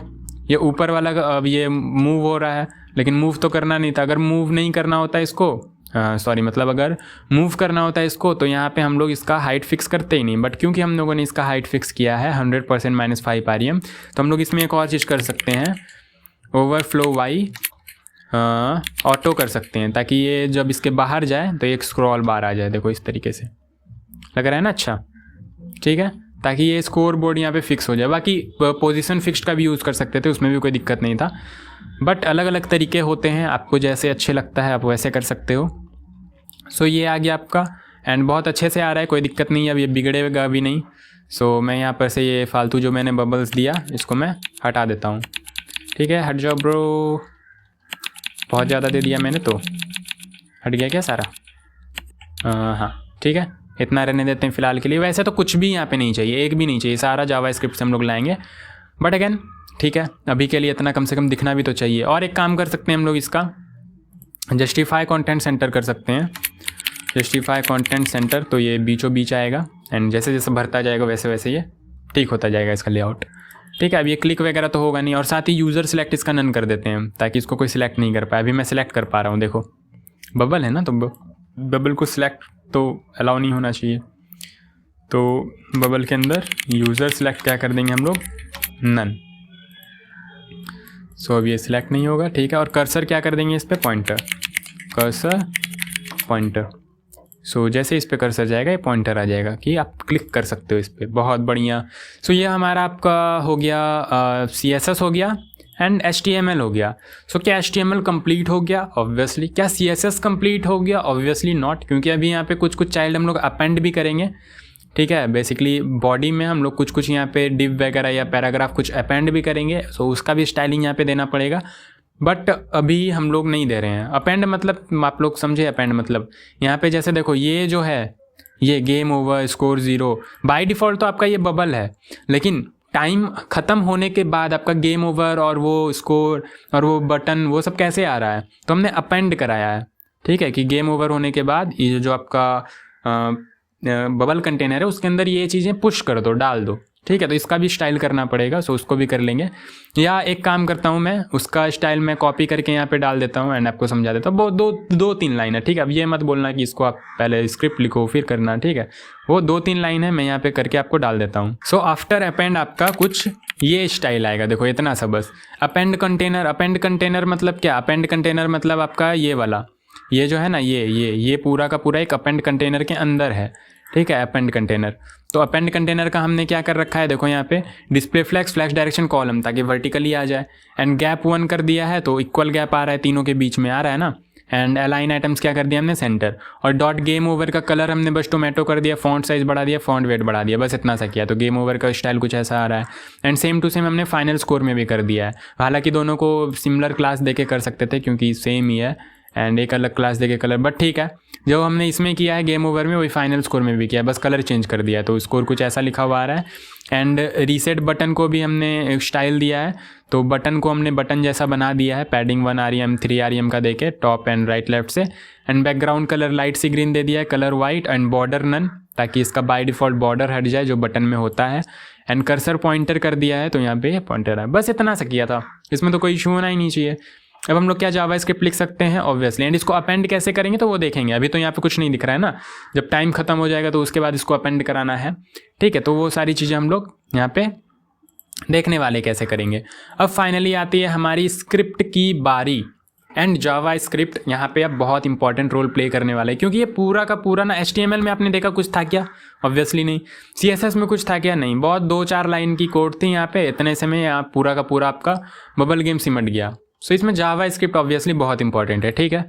ये ऊपर वाला अब ये मूव हो रहा है, लेकिन मूव तो करना नहीं था। अगर मूव नहीं करना होता इसको, सॉरी मतलब अगर मूव करना होता है इसको, तो यहाँ पे हम लोग इसका हाइट फिक्स करते ही नहीं। बट क्योंकि हम लोगों ने इसका हाइट फिक्स किया है 100% -5 REM, तो हम लोग इसमें एक और चीज़ कर सकते हैं, ओवरफ्लो वाई ऑटो कर सकते हैं, ताकि ये जब इसके बाहर जाए तो एक स्क्रॉल बार आ जाए। देखो इस तरीके से लग रहा है ना, अच्छा ठीक है, ताकि ये स्कोर बोर्ड यहाँ पे फिक्स हो जाए। बाकी पोजीशन फिक्स्ड का भी यूज़ कर सकते थे, उसमें भी कोई दिक्कत नहीं था। बट अलग अलग तरीके होते हैं, आपको जैसे अच्छे लगता है आप वैसे कर सकते हो। सो ये आ गया आपका। एंड बहुत अच्छे से आ रहा है, कोई दिक्कत नहीं है, अब ये बिगड़ेगा भी नहीं। सो मैं यहाँ पर से ये फालतू जो मैंने बबल्स दिया इसको मैं हटा देता हूँ, ठीक है। हट जाओ ब्रो, बहुत ज़्यादा दे दिया मैंने, तो हट गया क्या सारा, हाँ ठीक है, इतना रहने देते हैं फ़िलहाल के लिए। वैसे तो कुछ भी यहाँ पे नहीं चाहिए, एक भी नहीं चाहिए, सारा जावास्क्रिप्ट से हम लोग लाएंगे। बट अगेन ठीक है, अभी के लिए इतना कम से कम दिखना भी तो चाहिए। और एक काम कर सकते हैं हम लोग, इसका जस्टिफाई कंटेंट सेंटर कर सकते हैं, जस्टिफाई कंटेंट सेंटर। तो ये बीचों बीच आएगा, एंड जैसे जैसे भरता जाएगा वैसे वैसे ये ठीक होता जाएगा इसका लेआउट, ठीक है। अब ये क्लिक वगैरह तो होगा नहीं। और साथ ही यूज़र सिलेक्ट इसका नन कर देते हैं, ताकि इसको कोई सिलेक्ट नहीं कर पाए। अभी मैं सिलेक्ट कर पा रहा हूँ, देखो बबल है ना, तो बबल को सिलेक्ट तो अलाउ नहीं होना चाहिए। तो बबल के अंदर यूज़र सिलेक्ट क्या कर देंगे हम लोग, नन। सो अब ये सिलेक्ट नहीं होगा, ठीक है। और कर्सर क्या कर देंगे इस पर, पॉइंटर, कर्सर पॉइंटर। सो जैसे इस पे कर्सर जाएगा ये पॉइंटर आ जाएगा कि आप क्लिक कर सकते हो इस पर, बहुत बढ़िया। सो ये हमारा आपका हो गया CSS हो गया एंड HTML हो गया। सो क्या HTML कंप्लीट हो गया? ऑब्वियसली। क्या CSS कंप्लीट हो गया? ऑब्वियसली नॉट, क्योंकि अभी यहाँ पे कुछ कुछ चाइल्ड हम लोग अपेंड भी करेंगे, ठीक है। बेसिकली बॉडी में हम लोग कुछ कुछ यहाँ पे डिव वगैरह या पैराग्राफ कुछ अपेंड भी करेंगे, सो उसका भी स्टाइलिंग यहाँ पे देना पड़ेगा। बट अभी हम लोग नहीं दे रहे हैं अपेंड, मतलब आप लोग समझे अपेंड मतलब यहाँ पे जैसे देखो ये जो है ये game over score 0 by default तो आपका ये बबल है, लेकिन टाइम ख़त्म होने के बाद आपका गेम ओवर और वो स्कोर और वो बटन वो सब कैसे आ रहा है, तो हमने अपेंड कराया है, ठीक है। कि गेम ओवर होने के बाद ये जो आपका बबल कंटेनर है उसके अंदर ये चीज़ें पुश कर दो, डाल दो, ठीक है। तो इसका भी स्टाइल करना पड़ेगा, सो उसको भी कर लेंगे। या एक काम करता हूँ मैं, उसका स्टाइल मैं कॉपी करके यहाँ पे डाल देता हूँ एंड आपको समझा देता हूँ। वो दो तीन लाइन है, ठीक है। अब ये मत बोलना कि इसको आप पहले स्क्रिप्ट लिखो फिर करना, ठीक है। वो 2-3 लाइन है, मैं यहाँ पे करके आपको डाल देता हूँ। सो आफ्टर अपेंड आपका कुछ ये स्टाइल आएगा, देखो इतना सा बस। अपेंड कंटेनर, अपेंड कंटेनर मतलब क्या? अपेंड कंटेनर मतलब आपका ये वाला, ये जो है ना ये पूरा का पूरा एक अपेंड कंटेनर के अंदर है, ठीक है। अपेंड कंटेनर, तो अपेंड कंटेनर का हमने क्या कर रखा है, देखो यहाँ पे डिस्प्ले फ्लैक्स डायरेक्शन कॉलम, ताकि वर्टिकली आ जाए। एंड गैप 1 कर दिया है, तो इक्वल गैप आ रहा है, तीनों के बीच में आ रहा है ना। एंड अलाइन आइटम्स क्या कर दिया हमने, सेंटर। और डॉट गेम ओवर का कलर हमने बस टोमेटो कर दिया, फॉन्ट साइज बढ़ा दिया, फॉन्ट वेट बढ़ा दिया, बस इतना सा किया। तो गेम ओवर का स्टाइल कुछ ऐसा आ रहा है। एंड सेम टू सेम हमने फाइनल स्कोर में भी कर दिया है। हालांकि दोनों को सिमिलर क्लास देके कर सकते थे क्योंकि सेम ही है, एंड एक अलग क्लास देके कलर, बट ठीक है। जो हमने इसमें किया है गेम ओवर में वही फाइनल स्कोर में भी किया है, बस कलर चेंज कर दिया है, तो स्कोर कुछ ऐसा लिखा हुआ आ रहा है। एंड रीसेट बटन को भी हमने स्टाइल दिया है, तो बटन को हमने बटन जैसा बना दिया है, पैडिंग 1 REM 3 REM का देके टॉप एंड राइट लेफ्ट से। And background colour light sea green दे दिया है, colour white and border none, ताकि इसका बाय डिफ़ॉल्ट बॉर्डर हट जाए जो बटन में होता है। एंड कर्सर पॉइंटर कर दिया है, तो यहाँ पे पॉइंटर है, बस इतना सा किया था, इसमें तो कोई इशू होना ही नहीं चाहिए। अब हम लोग क्या जावा स्क्रिप्ट लिख सकते हैं ऑब्वियसली, एंड इसको अपेंड कैसे करेंगे तो वो देखेंगे। अभी तो यहाँ पे कुछ नहीं दिख रहा है ना, जब टाइम खत्म हो जाएगा तो उसके बाद इसको अपेंड कराना है, ठीक है। तो वो सारी चीज़ें हम लोग यहाँ पे देखने वाले कैसे करेंगे। अब फाइनली आती है हमारी स्क्रिप्ट की बारी, एंड जावा स्क्रिप्ट यहाँ पे अब बहुत इंपॉर्टेंट रोल प्ले करने वाला है, क्योंकि ये पूरा का पूरा ना HTML में आपने देखा कुछ था क्या, ऑब्वियसली नहीं। CSS में कुछ था क्या, नहीं। बहुत 2-4 लाइन की कोड थी यहाँ पे, इतने से में यहाँ पूरा का पूरा आपका बबल गेम सिमट गया। सो इसमें जावा स्क्रिप्ट ऑब्वियसली बहुत इंपॉर्टेंट है, ठीक है।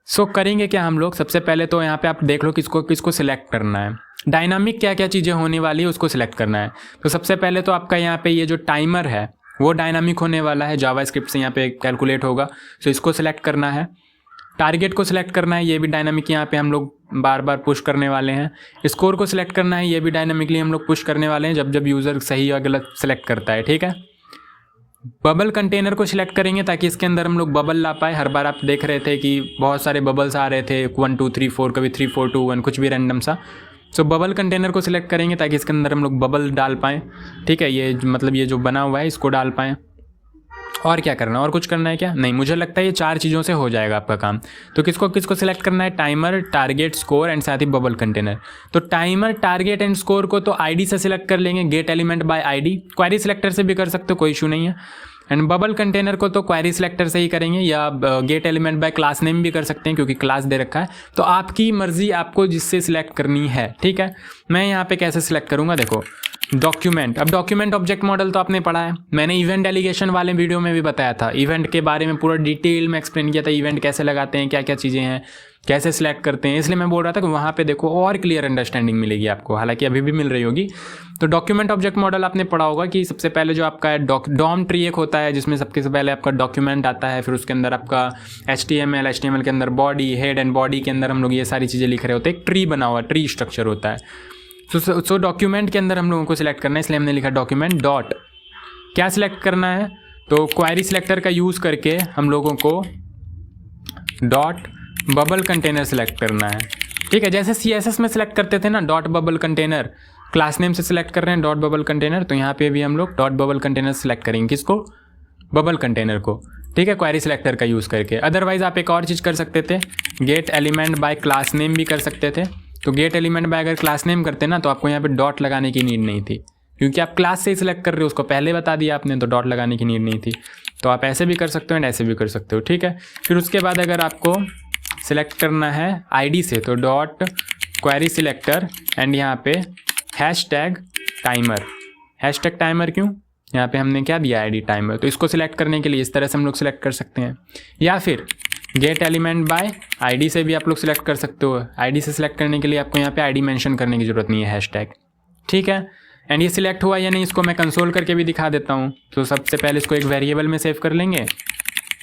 सो करेंगे क्या हम लोग, सबसे पहले तो यहाँ पे आप देख लो किसको सिलेक्ट करना है, डायनामिक क्या क्या चीज़ें होने वाली है उसको सिलेक्ट करना है। तो सबसे पहले तो आपका यहाँ पे ये जो टाइमर है वो डायनामिक होने वाला है, जावा स्क्रिप्ट से यहाँ पे कैलकुलेट होगा, सो इसको सिलेक्ट करना है। टारगेट को सिलेक्ट करना है, ये भी डायनामिक यहाँ पे हम लोग बार बार पुश करने वाले हैं। स्कोर को सिलेक्ट करना है, ये भी डायनामिकली हम लोग पुश करने वाले हैं जब जब यूज़र सही या गलत सेलेक्ट करता है, ठीक है। बबल कंटेनर को सिलेक्ट करेंगे ताकि इसके अंदर हम लोग बबल ला पाए। हर बार आप देख रहे थे कि बहुत सारे बबल्स आ रहे थे, 1 2 3 4, कभी 3 4 2 1, कुछ भी रैंडम सा। सो बबल कंटेनर को सिलेक्ट करेंगे ताकि इसके अंदर हम लोग बबल डाल पाएँ, ठीक है। ये मतलब ये जो बना हुआ है इसको डाल पाएँ। और क्या करना है, और कुछ करना है क्या, नहीं। मुझे लगता है ये 4 चीज़ों से हो जाएगा आपका काम। तो किसको सिलेक्ट करना है, टाइमर, टारगेट, स्कोर एंड साथ ही बबल कंटेनर। तो टाइमर, टारगेट एंड स्कोर को तो आईडी से सिलेक्ट कर लेंगे, gate element by ID. Query selector से भी कर सकते हो, कोई इशू नहीं है। एंड बबल कंटेनर को तो क्वेरी सिलेक्टर से ही करेंगे, या gate element by class name भी कर सकते हैं क्योंकि क्लास दे रखा है। तो आपकी मर्जी, आपको जिससे सिलेक्ट करनी है, ठीक है। मैं यहाँ पे कैसे सिलेक्ट करूँगा, देखो डॉक्यूमेंट। अब डॉक्यूमेंट ऑब्जेक्ट मॉडल तो आपने पढ़ा है, मैंने इवेंट डेलीगेशन वाले वीडियो में भी बताया था, इवेंट के बारे में पूरा डिटेल में एक्सप्लेन किया था, इवेंट कैसे लगाते हैं, क्या क्या चीज़ें हैं, कैसे सिलेक्ट करते हैं। इसलिए मैं बोल रहा था कि वहाँ पे देखो और क्लियर अंडरस्टैंडिंग मिलेगी आपको, हालांकि अभी भी मिल रही होगी। तो डॉक्यूमेंट ऑब्जेक्ट मॉडल आपने पढ़ा होगा कि सबसे पहले जो आपका डॉम ट्री एक होता है जिसमें सबसे पहले आपका डॉक्यूमेंट आता है, फिर उसके अंदर आपका HTML के अंदर बॉडी, हेड एंड बॉडी के अंदर हम लोग ये सारी चीज़ें लिख रहे होते हैं। एक ट्री बना हुआ, ट्री स्ट्रक्चर होता है। सो डॉक्यूमेंट के अंदर हम लोगों को सिलेक्ट करना है, इसलिए हमने लिखा डॉक्यूमेंट डॉट। क्या सिलेक्ट करना है, तो क्वेरी सिलेक्टर का यूज़ करके हम लोगों co dot bubble container select करना है, ठीक है। जैसे CSS में सिलेक्ट करते थे ना dot bubble container, class name से सिलेक्ट कर रहे हैं डॉट बबल कंटेनर, तो यहाँ पे भी हम लोग डॉट बबल कंटेनर सिलेक्ट करेंगे, किसको, बबल कंटेनर को, ठीक है, क्वेरी सिलेक्टर का यूज़ करके। अदरवाइज आप एक और चीज़ कर सकते थे, gate element by class name भी कर सकते थे। तो गेट एलिमेंट बाय अगर क्लास नेम करते ना तो आपको यहाँ पे डॉट लगाने की नीड नहीं थी, क्योंकि आप क्लास से ही सिलेक्ट कर रहे हो, उसको पहले बता दिया आपने, तो डॉट लगाने की नीड नहीं थी। तो आप ऐसे भी कर सकते हो एंड ऐसे भी कर सकते हो, ठीक है। फिर उसके बाद अगर आपको सिलेक्ट करना है आईडी से तो डॉट क्वेरी सिलेक्टर एंड यहाँ पे हैशटैग टाइमर। हैशटैग टाइमर क्यों, यहाँ पे हमने क्या दिया, आईडी टाइमर। तो इसको सिलेक्ट करने के लिए इस तरह से हम लोग सिलेक्ट कर सकते हैं, या फिर गेट एलिमेंट बाय आईडी से भी आप लोग सिलेक्ट कर सकते हो। आईडी से सिलेक्ट करने के लिए आपको यहाँ पे आईडी मेंशन करने की ज़रूरत नहीं है, हैशटैग, ठीक है। एंड ये सिलेक्ट हुआ या नहीं इसको मैं कंसोल करके भी दिखा देता हूँ। तो सबसे पहले इसको एक वेरिएबल में सेव कर लेंगे,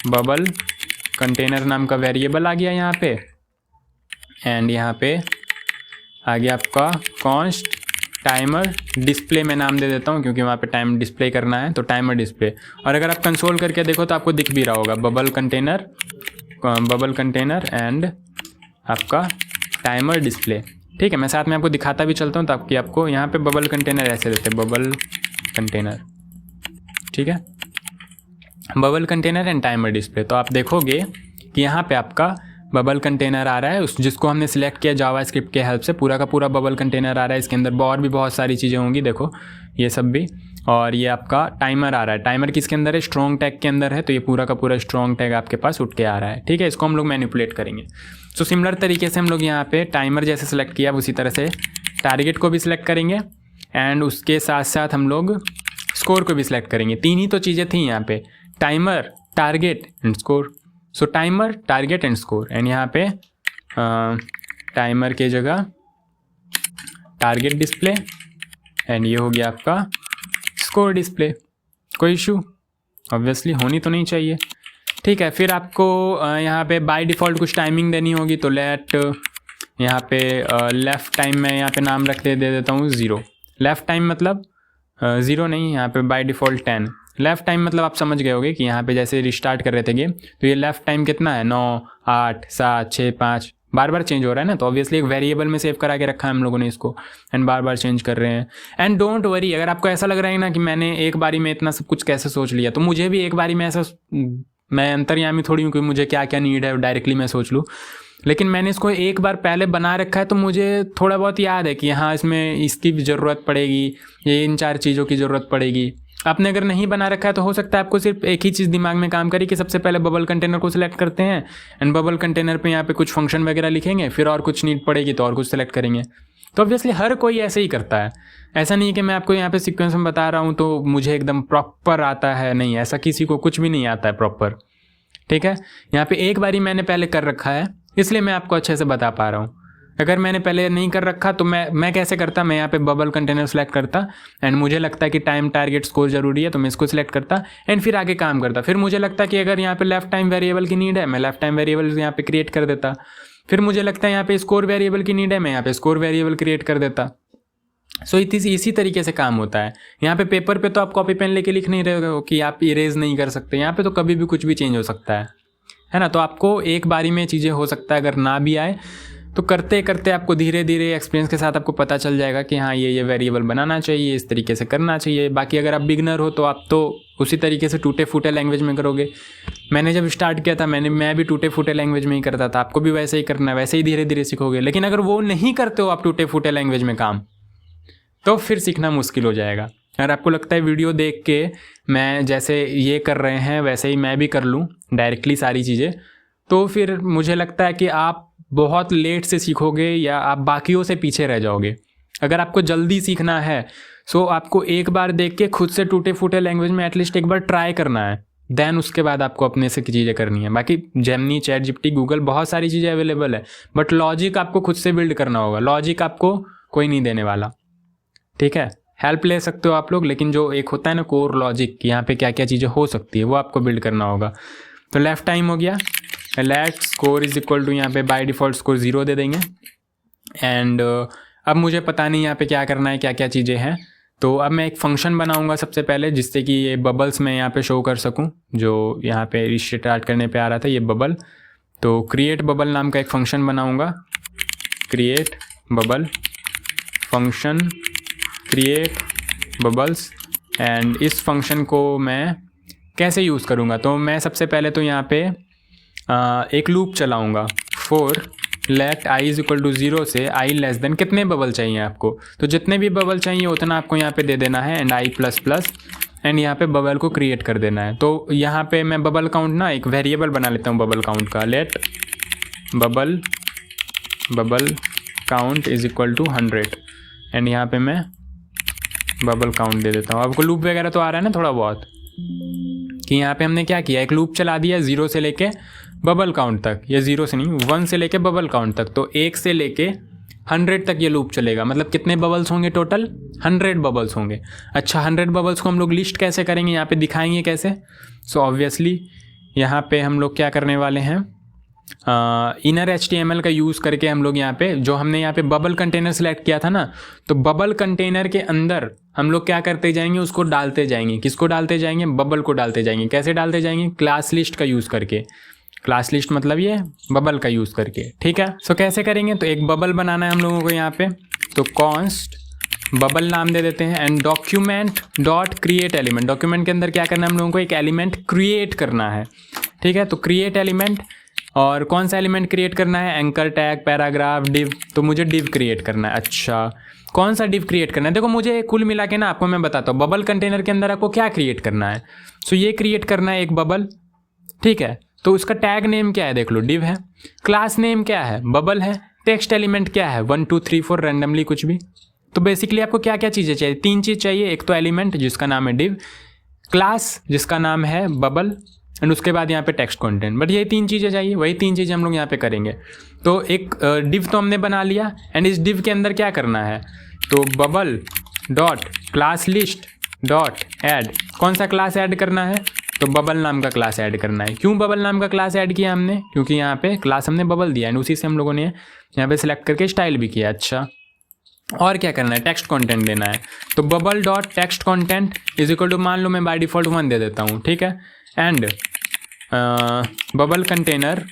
बबल कंटेनर नाम का वेरिएबल आ गया यहाँ पे, एंड यहाँ पे आ गया आपका कॉन्स्ट टाइमर डिस्प्ले, मैं नाम दे देता हूँ क्योंकि वहाँ पे टाइम डिस्प्ले करना है, तो टाइमर डिस्प्ले। और अगर आप कंसोल करके देखो तो आपको दिख भी रहा होगा बबल कंटेनर एंड आपका टाइमर डिस्प्ले, ठीक है। मैं साथ में आपको दिखाता भी चलता हूँ ताकि आपको यहाँ पे बबल कंटेनर ऐसे देते हैं, बबल कंटेनर, ठीक है, bubble container and timer display. तो आप देखोगे कि यहाँ पे आपका बबल कंटेनर आ रहा है, उस जिसको हमने सिलेक्ट किया जावा स्क्रिप्ट के हेल्प से, पूरा का पूरा बबल कंटेनर आ रहा है। इसके अंदर और भी बहुत सारी चीज़ें होंगी, देखो ये सब भी। और ये आपका टाइमर आ रहा है, टाइमर किसके अंदर है, स्ट्रॉन्ग टैग के अंदर है, तो ये पूरा का पूरा स्ट्रॉन्ग टैग आपके पास उठ के आ रहा है, ठीक है। इसको हम लोग मैनिपुलेट करेंगे। सो सिमिलर तरीके से हम लोग यहाँ पे टाइमर जैसे सिलेक्ट किया उसी तरह से टारगेट को भी सिलेक्ट करेंगे, एंड उसके साथ साथ हम लोग स्कोर को भी सिलेक्ट करेंगे। 3 ही तो चीज़ें थी यहाँ पे, timer, target and score. So timer, target and score, and यहाँ पे टाइमर के जगह टारगेट डिस्प्ले, एंड ये हो गया आपका स्कोर डिस्प्ले। कोई इशू ऑब्वियसली होनी तो नहीं चाहिए, ठीक है। फिर आपको यहाँ पे बाय डिफ़ॉल्ट कुछ टाइमिंग देनी होगी, तो लेट यहाँ पे लेफ़्ट टाइम में यहाँ पे नाम रख दे देता हूँ 0। लेफ़्ट टाइम मतलब 0 नहीं, यहाँ पे बाय डिफ़ॉल्ट 10। लेफ़्ट टाइम मतलब आप समझ गए होगे कि यहाँ पे जैसे रिस्टार्ट कर रहे थे गेम, तो ये लेफ़्ट टाइम कितना है, 9 8 7 6 5, बार बार चेंज हो रहा है ना, तो ऑब्वियसली एक वेरिएबल में सेव करा के रखा है हम लोगों ने इसको, एंड बार बार चेंज कर रहे हैं। एंड डोंट वरी, अगर आपको ऐसा लग रहा है ना कि मैंने एक बारी में इतना सब कुछ कैसे सोच लिया, तो मुझे भी एक बारी में ऐसा मैं अंतर्यामी थोड़ी हूँ कि मुझे क्या क्या नीड है डायरेक्टली मैं सोच लूँ, लेकिन मैंने इसको एक बार पहले बना रखा है तो मुझे थोड़ा बहुत याद है कि हाँ इसमें इसकी भी ज़रूरत पड़ेगी, ये इन 4 चीज़ों की ज़रूरत पड़ेगी। आपने अगर नहीं बना रखा है तो हो सकता है आपको सिर्फ एक ही चीज़ दिमाग में काम करे कि सबसे पहले बबल कंटेनर को सिलेक्ट करते हैं एंड बबल कंटेनर पे यहाँ पे कुछ फंक्शन वगैरह लिखेंगे, फिर और कुछ नीड पड़ेगी तो और कुछ सिलेक्ट करेंगे। तो ऑब्वियसली हर कोई ऐसे ही करता है, ऐसा नहीं कि मैं आपको यहाँ पे सीक्वेंस में बता रहा हूँ तो मुझे एकदम प्रॉपर आता है, नहीं, ऐसा किसी को कुछ भी नहीं आता है प्रॉपर। ठीक है, यहाँ पे एक बारी मैंने पहले कर रखा है इसलिए मैं आपको अच्छे से बता पा रहा हूँ। अगर मैंने पहले नहीं कर रखा तो मैं कैसे करता, मैं यहाँ पे बबल कंटेनर सेलेक्ट करता एंड मुझे लगता है कि टाइम टारगेट स्कोर जरूरी है तो मैं इसको सिलेक्ट करता एंड फिर आगे काम करता। फिर मुझे लगता है कि अगर यहाँ पे लेफ्ट टाइम वेरिएबल की नीड है मैं लेफ्ट टाइम वेरिएबल यहाँ पे क्रिएट कर देता। फिर मुझे लगता है यहाँ पे स्कोर वेरिएबल की नीड है मैं यहाँ पे स्कोर वेरिएबल क्रिएट कर देता। सो इसी तरीके से काम होता है। यहाँ पे पेपर पे तो आप कॉपी पेन लेके लिख नहीं रहे हो कि आप इरेज नहीं कर सकते, यहाँ पे तो कभी भी कुछ भी चेंज हो सकता है ना। तो आपको एक बारी में चीज़ें हो सकता है, अगर ना भी आए तो करते करते आपको धीरे धीरे एक्सपीरियंस के साथ आपको पता चल जाएगा कि हाँ ये वेरिएबल बनाना चाहिए, इस तरीके से करना चाहिए। बाकी अगर आप बिगनर हो तो आप तो उसी तरीके से टूटे फूटे लैंग्वेज में करोगे। मैंने जब स्टार्ट किया था मैं भी टूटे फूटे लैंग्वेज में ही करता था, आपको भी वैसे ही करना है, वैसे ही धीरे धीरे सीखोगे। लेकिन अगर वो नहीं करते हो आप टूटे फूटे लैंग्वेज में काम, तो फिर सीखना मुश्किल हो जाएगा। अगर आपको लगता है वीडियो देख के मैं जैसे ये कर रहे हैं वैसे ही मैं भी कर लूँ डायरेक्टली सारी चीज़ें, तो फिर मुझे लगता है कि आप बहुत लेट से सीखोगे या आप बाकियों से पीछे रह जाओगे। अगर आपको जल्दी सीखना है सो आपको एक बार देख के खुद से टूटे फूटे लैंग्वेज में एटलीस्ट एक बार ट्राई करना है, देन उसके बाद आपको अपने से चीज़ें करनी है। बाकी जेमिनी, चैट जीपीटी, गूगल, बहुत सारी चीज़ें अवेलेबल है, बट लॉजिक आपको खुद से बिल्ड करना होगा। लॉजिक आपको कोई नहीं देने वाला, ठीक है। हेल्प ले सकते हो आप लोग, लेकिन जो एक होता है ना कोर लॉजिक, यहाँ पे क्या क्या चीज़ें हो सकती है वो आपको बिल्ड करना होगा। तो लेफ्ट टाइम हो गया, let score is equal to यहाँ पे बाय डिफ़ॉल्ट स्कोर 0 दे देंगे एंड अब मुझे पता नहीं यहाँ पे क्या करना है, क्या क्या चीज़ें हैं। तो अब मैं एक फंक्शन बनाऊंगा सबसे पहले जिससे कि ये बबल्स मैं यहाँ पे शो कर सकूँ, जो यहाँ पे स्टार्ट करने पे आ रहा था ये बबल। तो क्रिएट बबल नाम का एक फंक्शन बनाऊंगा, create bubble function create bubbles. And इस फंक्शन को मैं कैसे यूज़ करूँगा, तो मैं सबसे पहले तो यहाँ पे एक लूप चलाऊँगा for let i is equal to 0 से i लेस देन कितने बबल चाहिए आपको, तो जितने भी बबल चाहिए उतना आपको यहाँ पे दे देना है and i plus plus and यहाँ पे बबल को क्रिएट कर देना है। तो यहाँ पे मैं बबल काउंट ना एक वेरिएबल बना लेता हूँ बबल काउंट का, let bubble count is equal to 100 and यहाँ पे मैं बबल काउंट दे देता हूँ। आपको लूप वगैरह तो आ रहा है ना थोड़ा बहुत, कि यहाँ पे हमने क्या किया, एक लूप चला दिया 0 से लेके बबल काउंट तक, या 0 से नहीं 1 से लेके बबल काउंट तक। तो 1 से लेके 100 तक ये लूप चलेगा, मतलब कितने बबल्स होंगे टोटल, 100 बबल्स होंगे। अच्छा 100 बबल्स को हम लोग लिस्ट कैसे करेंगे, यहाँ पे दिखाएंगे कैसे। सो ऑब्वियसली यहाँ पे हम लोग क्या करने वाले हैं, इनर HTML का यूज़ करके हम लोग यहाँ पे जो हमने यहाँ पे बबल कंटेनर सेलेक्ट किया था ना, तो बबल कंटेनर के अंदर हम लोग क्या करते जाएंगे, उसको डालते जाएंगे। किसको डालते जाएंगे, बबल को डालते जाएंगे। कैसे डालते जाएंगे, क्लास लिस्ट का यूज़ करके। क्लास लिस्ट मतलब ये बबल का यूज़ करके, ठीक है। सो कैसे करेंगे, तो एक बबल बनाना है हम लोगों को यहाँ पे, तो कॉन्स्ट बबल नाम दे देते हैं and document dot create element. Document के अंदर क्या करना है, हम लोगों को एक एलिमेंट क्रिएट करना है, ठीक है। तो क्रिएट एलिमेंट, और कौन सा एलिमेंट क्रिएट करना है, एंकर टैग, पैराग्राफ, डिव। तो मुझे डिव क्रिएट करना है। अच्छा कौन सा डिव क्रिएट करना है, देखो मुझे कुल मिला के ना आपको मैं बताता हूँ बबल कंटेनर के अंदर आपको क्या क्रिएट करना है। सो ये क्रिएट करना है एक बबल, ठीक है। तो उसका टैग नेम क्या है, देख लो डिव है। क्लास नेम क्या है, बबल है। टेक्स्ट एलिमेंट क्या है, 1 2 3 4 रैंडमली कुछ भी। तो बेसिकली आपको क्या क्या चीज़ें चाहिए, 3 चीज़ चाहिए। एक तो एलिमेंट जिसका नाम है डिव, क्लास जिसका नाम है बबल, एंड उसके बाद यहाँ पे टेक्स्ट कंटेंट। बट ये 3 चीज़ें चाहिए, वही 3 चीज़ें हम लोग यहाँ पे करेंगे। तो एक डिव तो हमने बना लिया एंड इस डिव के अंदर क्या करना है, तो bubble dot class list dot add. कौन सा क्लास ऐड करना है, तो बबल नाम का क्लास ऐड करना है। क्यों बबल नाम का क्लास ऐड किया हमने, क्योंकि यहाँ पे क्लास हमने बबल दिया एंड उसी से हम लोगों ने यहाँ पे सिलेक्ट करके स्टाइल भी किया। अच्छा और क्या करना है, टेक्स्ट कंटेंट देना है। तो bubble dot text content is equal to, मान लो मैं बाय डिफ़ॉल्ट 1 दे देता हूँ, ठीक है। And bubble container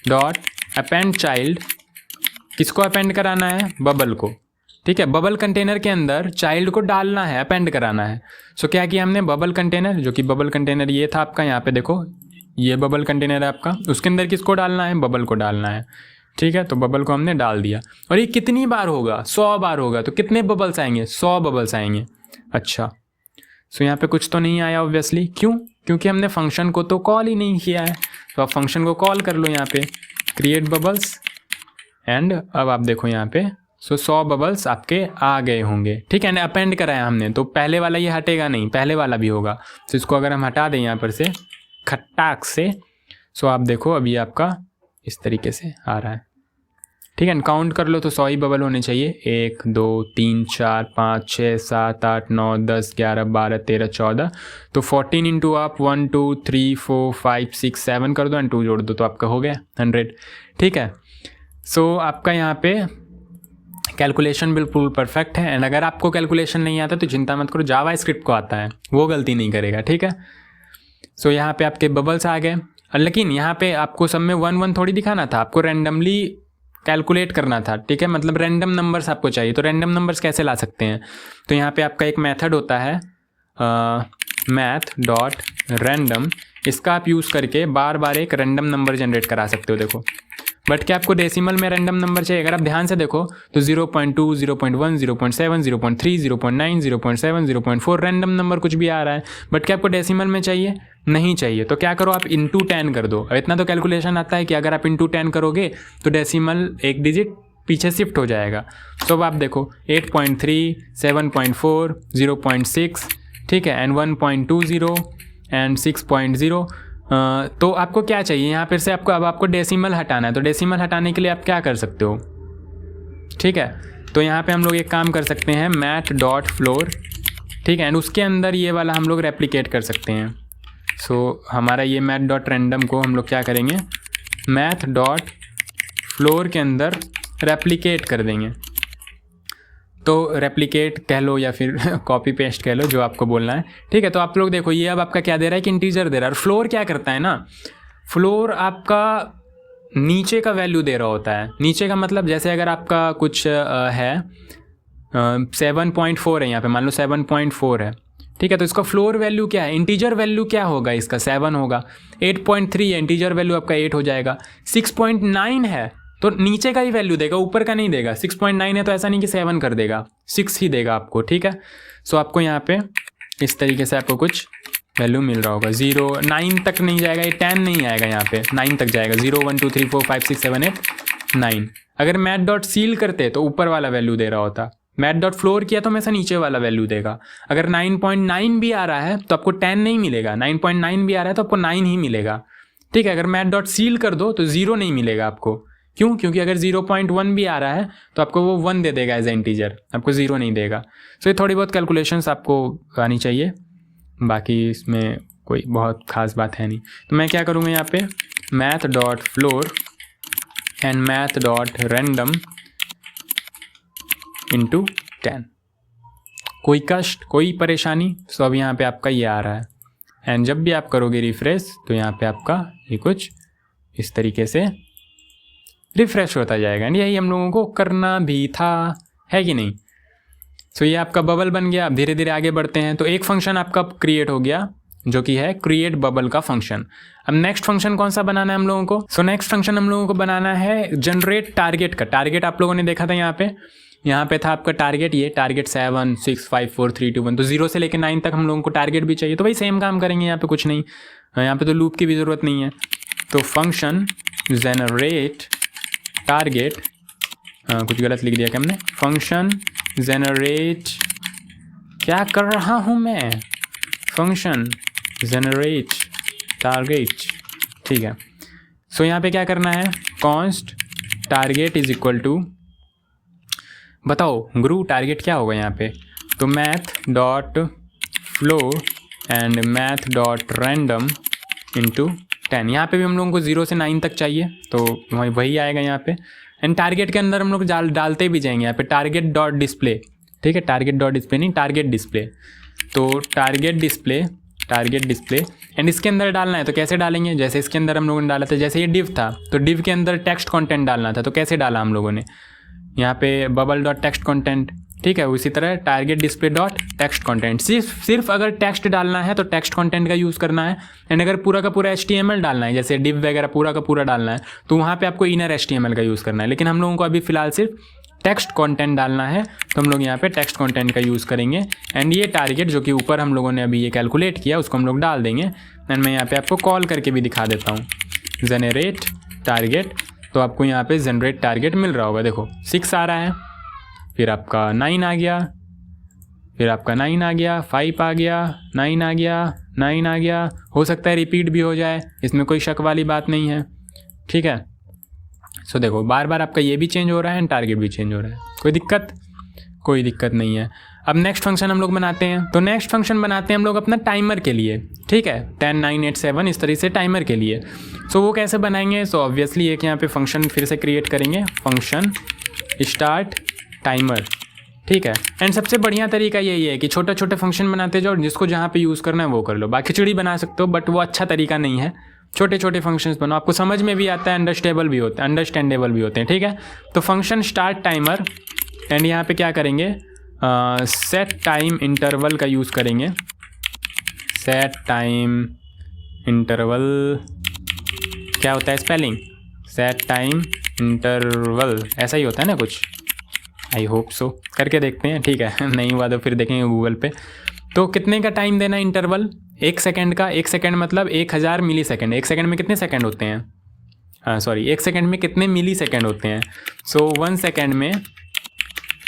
dot append child, किसको अपेंड कराना है, बबल को, ठीक है। बबल कंटेनर के अंदर चाइल्ड को डालना है, अपेंड कराना है। सो क्या किया हमने, बबल कंटेनर, जो कि बबल कंटेनर ये था आपका, यहाँ पे देखो ये बबल कंटेनर है आपका, उसके अंदर किसको डालना है, बबल को डालना है। ठीक है, तो बबल को हमने डाल दिया। और ये कितनी बार होगा, 100 बार होगा। तो कितने बबल्स आएंगे, 100 बबल्स आएंगे। अच्छा, सो यहाँ पे कुछ तो नहीं आया ऑब्वियसली, क्यों, क्योंकि हमने फंक्शन को तो कॉल ही नहीं किया है। तो आप फंक्शन को कॉल कर लो यहाँ पे, क्रिएट बबल्स, एंड अब आप देखो यहाँ पे 100 बबल्स आपके आ गए होंगे। ठीक है, एंड अपेंड कराया हमने, तो पहले वाला ये हटेगा नहीं, पहले वाला भी होगा। तो इसको अगर हम हटा दें यहाँ पर से खट्टाक से, सो आप देखो अभी आपका इस तरीके से आ रहा है। ठीक है, काउंट कर लो तो 100 ही बबल होने चाहिए। 1 2 3 4 5 6 7 8 9 10 11 12 13 14। तो 14 इंटू आप 1 2 3 4 5 6 7 कर दो एंड 2 जोड़ दो, तो आपका हो गया 100। ठीक है, सो आपका यहाँ पे कैलकुलेशन बिल्कुल परफेक्ट है। एंड अगर आपको कैलकुलेशन नहीं आता तो चिंता मत करो, जावा स्क्रिप्ट को आता है, वो गलती नहीं करेगा। ठीक है, सो यहाँ पे आपके बबल्स आ गए। लेकिन यहाँ पे आपको सब में 1 1 थोड़ी दिखाना था, आपको रैंडमली कैलकुलेट करना था। ठीक है, मतलब रैंडम नंबर्स आपको चाहिए। तो रैंडम नंबर्स कैसे ला सकते हैं, तो यहाँ पे आपका एक मेथड होता है math.random। इसका आप यूज़ करके बार बार एक रैंडम नंबर जनरेट करा सकते हो। देखो, बट क्या आपको डेसिमल में रैंडम नंबर चाहिए? अगर आप ध्यान से देखो तो 0.2 0.1 0.7 0.3 0.9 0.7 0.4 रैंडम नंबर कुछ भी आ रहा है। बट क्या आपको डेसिमल में चाहिए? नहीं चाहिए। तो क्या करो, आप इंटू 10 कर दो। इतना तो कैलकुलेशन आता है कि अगर आप इंटू 10 करोगे तो डेसिमल एक डिजिट पीछे शिफ्ट हो जाएगा। तो अब आप देखो 8.3 7.4 0.6, ठीक है, एंड 1.20 एंड 6.0। तो आपको क्या चाहिए यहाँ पर से, आपको अब आपको डेसिमल हटाना है। तो डेसिमल हटाने के लिए आप क्या कर सकते हो? ठीक है, तो यहाँ पे हम लोग एक काम कर सकते हैं, math.floor। ठीक है, एंड उसके अंदर ये वाला हम लोग रेप्लिकेट कर सकते हैं। सो हमारा ये math.random को हम लोग क्या करेंगे, math.floor के अंदर रेप्लिकेट कर देंगे। तो रेप्लिकेट कह लो या फिर कॉपी पेस्ट कह लो, जो आपको बोलना है। ठीक है, तो आप लोग देखो ये अब आपका क्या दे रहा है कि इंटीजर दे रहा है। और फ्लोर क्या करता है ना, फ्लोर आपका नीचे का वैल्यू दे रहा होता है। नीचे का मतलब जैसे अगर आपका कुछ है 7.4 है, यहाँ पे मान लो 7.4 है। ठीक है, तो इसका फ्लोर वैल्यू क्या है, इंटीजर वैल्यू क्या होगा इसका, 7 होगा। 8.3 है, इंटीजर वैल्यू आपका 8 हो जाएगा। 6.9 है तो नीचे का ही वैल्यू देगा, ऊपर का नहीं देगा। 6.9 है तो ऐसा नहीं कि 7 कर देगा, 6 ही देगा आपको। ठीक है, सो आपको यहाँ पे इस तरीके से आपको कुछ वैल्यू मिल रहा होगा। 0 9 तक नहीं जाएगा, ये 10 नहीं आएगा, यहाँ पे 9 तक जाएगा। 0 1 2 3 4 5 6 7 8 9। अगर math.seal करते तो ऊपर वाला वैल्यू दे रहा होता, math.floor किया तो हमेशा नीचे वाला वैल्यू देगा। अगर 9.9 भी आ रहा है तो आपको 10 नहीं मिलेगा, 9.9 भी आ रहा है तो आपको 9 ही मिलेगा। ठीक है, अगर math.seal कर दो तो 0 नहीं मिलेगा आपको। क्यों? क्योंकि अगर 0.1 भी आ रहा है तो आपको वो 1 दे देगा एज ए इंटीजर, आपको 0 नहीं देगा। सो ये थोड़ी बहुत कैलकुलेशंस आपको आनी चाहिए, बाकी इसमें कोई बहुत खास बात है नहीं। तो मैं क्या करूँगा यहाँ पे math.floor एंड math.random इंटू 10। कोई कष्ट, कोई परेशानी? सो अब यहाँ पे आपका ये आ रहा है। एंड जब भी आप करोगे रिफ्रेश तो यहाँ पे आपका ये कुछ इस तरीके से रिफ्रेश होता जाएगा। एंड यही हम लोगों को करना भी था, है कि नहीं? सो ये आपका बबल बन गया। अब धीरे धीरे आगे बढ़ते हैं। तो एक फंक्शन आपका क्रिएट हो गया जो कि है क्रिएट बबल का फंक्शन। अब नेक्स्ट फंक्शन कौन सा बनाना है हम लोगों को? सो नेक्स्ट फंक्शन हम लोगों को बनाना है जनरेट टारगेट का। टारगेट आप लोगों ने देखा था यहाँ पे था आपका टारगेट, ये टारगेट 7 6 5 4 3 2 1। तो 0 से लेकर 9 तक हम लोगों को टारगेट भी चाहिए। तो भाई सेम काम करेंगे, यहाँ पे कुछ नहीं, यहाँ पे तो लूप की भी ज़रूरत नहीं है। तो फंक्शन जनरेट टारगेट, कुछ गलत लिख दिया क्या हमने? फंक्शन जनरेट, क्या कर रहा हूँ मैं, फंक्शन जनरेट टारगेट। ठीक है, सो यहाँ पे क्या करना है, const target is equal to, बताओ गुरु टारगेट क्या होगा यहाँ पे? तो math.floor एंड math.random इंटू 10। यहाँ पे भी हम लोगों को 0 से 9 तक चाहिए तो वही आएगा यहाँ पे। एंड टारगेट के अंदर हम लोग डालते भी जाएंगे यहाँ पे टारगेट डॉट डिस्प्ले। ठीक है, टारगेट डॉट डिस्प्ले नहीं, टारगेट डिस्प्ले। तो टारगेट डिस्प्ले एंड इसके अंदर डालना है। तो कैसे डालेंगे? जैसे इसके अंदर हम लोगों ने डाला था, जैसे ये डिव था तो डिव के अंदर टेक्स्ट कंटेंट डालना था। तो कैसे डाला हम लोगों ने? यहाँ पे बबल डॉट टेक्स्ट कंटेंट, ठीक है। उसी तरह target display dot text content, सिर्फ अगर टेक्स्ट डालना है तो टेक्स्ट कंटेंट का यूज़ करना है। एंड अगर पूरा का पूरा HTML डालना है, जैसे डिव वगैरह पूरा का पूरा डालना है, तो वहाँ पे आपको इनर HTML का यूज़ करना है। लेकिन हम लोगों को अभी फ़िलहाल सिर्फ टेक्स्ट कंटेंट डालना है, तो हम लोग यहाँ पे टेक्स्ट कंटेंट का यूज़ करेंगे। एंड ये टारगेट जो कि ऊपर हम लोगों ने अभी ये कैलकुलेट किया, उसको हम लोग डाल देंगे। एंड मैं यहाँ पे आपको कॉल करके भी दिखा देता हूँ, जनरेट टारगेट। तो आपको यहाँ पे जनरेट टारगेट मिल रहा होगा, देखो 6 आ रहा है, फिर आपका 9 आ गया, फिर आपका 9 आ गया, 5 आ गया, 9 आ गया, 9 आ गया। हो सकता है रिपीट भी हो जाए, इसमें कोई शक वाली बात नहीं है, ठीक है। सो देखो बार बार आपका ये भी चेंज हो रहा है एंड टारगेट भी चेंज हो रहा है, कोई दिक्कत नहीं है। अब नेक्स्ट फंक्शन हम लोग बनाते हैं। तो नेक्स्ट फंक्शन बनाते हैं हम लोग अपना टाइमर के लिए, ठीक है, 10 9 8 7 इस तरह से टाइमर के लिए। सो वो कैसे बनाएंगे? सो ऑब्वियसली एक यहाँ पे फंक्शन फिर से क्रिएट करेंगे, फंक्शन स्टार्ट टाइमर, ठीक है। एंड सबसे बढ़िया तरीका यही है कि छोटे छोटे फंक्शन बनाते जाओ, जिसको जहाँ पे यूज़ करना है वो कर लो। बाकी खिचड़ी बना सकते हो, बट वो अच्छा तरीका नहीं है। छोटे छोटे फंक्शंस बनाओ, आपको समझ में भी आता है, अंडरस्टेबल भी होते हैं, अंडरस्टैंडेबल भी होते हैं, ठीक है। तो फंक्शन स्टार्ट टाइमर, एंड यहाँ पे क्या करेंगे, सेट टाइम इंटरवल का यूज़ करेंगे। सेट टाइम इंटरवल क्या होता है स्पेलिंग? सेट टाइम इंटरवल ऐसा ही होता है ना कुछ, आई होप सो। करके देखते हैं, ठीक है। नहीं हुआ तो फिर देखेंगे गूगल पे। तो कितने का टाइम देना इंटरवल? 1 सेकेंड का। 1 सेकेंड मतलब 1000 मिली सेकेंड। 1 सेकेंड में कितने सेकेंड होते हैं? 1 सेकेंड में कितने मिली सेकेंड होते हैं? सो 1 सेकेंड में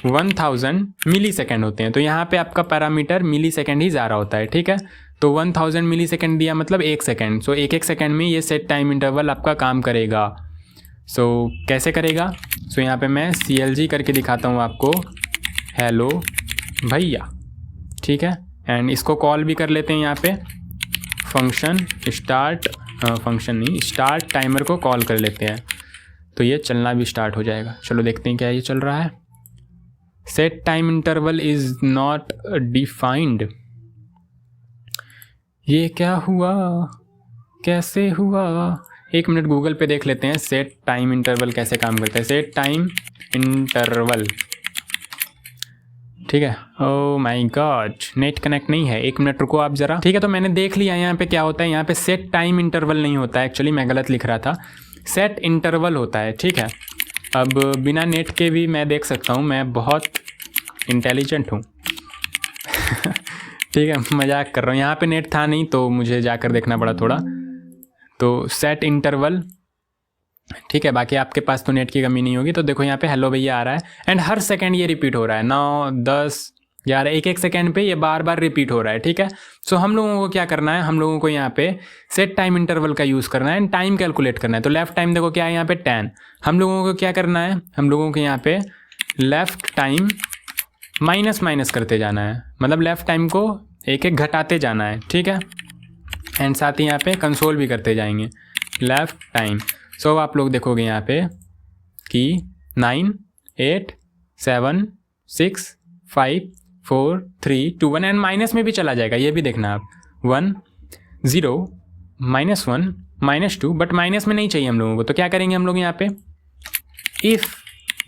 1000 मिली सेकेंड होते हैं। तो यहाँ पे आपका पैरामीटर मिली सेकेंड ही जा रहा होता है, ठीक है। तो 1000 मिली सेकेंड दिया मतलब 1 सेकेंड। सो एक सेकेंड में ये सेट टाइम इंटरवल आपका काम करेगा। सो कैसे करेगा? सो यहाँ पे मैं CLG करके दिखाता हूँ आपको, हेलो भैया, ठीक है। एंड इसको कॉल भी कर लेते हैं यहाँ पे, फंक्शन स्टार्ट, फंक्शन नहीं, स्टार्ट टाइमर को कॉल कर लेते हैं, तो ये चलना भी स्टार्ट हो जाएगा। चलो देखते हैं क्या ये चल रहा है। Set time interval is not defined. ये क्या हुआ, कैसे हुआ? 1 मिनट गूगल पे देख लेते हैं सेट टाइम इंटरवल कैसे काम करता है। सेट टाइम इंटरवल, ठीक है। Oh my God, net connect नहीं है, 1 मिनट रुको आप ज़रा, ठीक है। तो मैंने देख लिया यहाँ पे क्या होता है। यहाँ पे सेट टाइम इंटरवल नहीं होता है, एक्चुअली मैं गलत लिख रहा था, सेट इंटरवल होता है, ठीक है। अब बिना नेट के भी मैं देख सकता हूँ, मैं बहुत इंटेलिजेंट हूँ। ठीक है, मजाक कर रहा हूँ। यहाँ पे नेट था नहीं तो मुझे जाकर देखना पड़ा थोड़ा। तो सेट इंटरवल, ठीक है। बाकी आपके पास तो नेट की कमी नहीं होगी। तो देखो यहाँ पे हेलो भैया आ रहा है एंड हर सेकंड ये रिपीट हो रहा है, 9 10 11 1 सेकंड पे ये बार बार रिपीट हो रहा है, ठीक है। सो हम लोगों को क्या करना है, हम लोगों को यहाँ पे सेट टाइम इंटरवल का यूज़ करना है एंड टाइम कैलकुलेट करना है। तो लेफ्ट टाइम देखो क्या है यहाँ पे 10। हम लोगों को क्या करना है, हम लोगों को यहाँ पे लेफ्ट टाइम माइनस करते जाना है, मतलब लेफ्ट टाइम को एक घटाते जाना है, ठीक है। एंड साथ ही यहाँ पे कंसोल भी करते जाएंगे लेफ्ट टाइम। सो आप लोग देखोगे यहाँ पे कि 9 8 7 6 5 4 3 2 1 एंड माइनस में भी चला जाएगा, ये भी देखना आप, 1 0 -1 -2, बट माइनस में नहीं चाहिए हम लोगों को। तो क्या करेंगे हम लोग यहाँ पे, if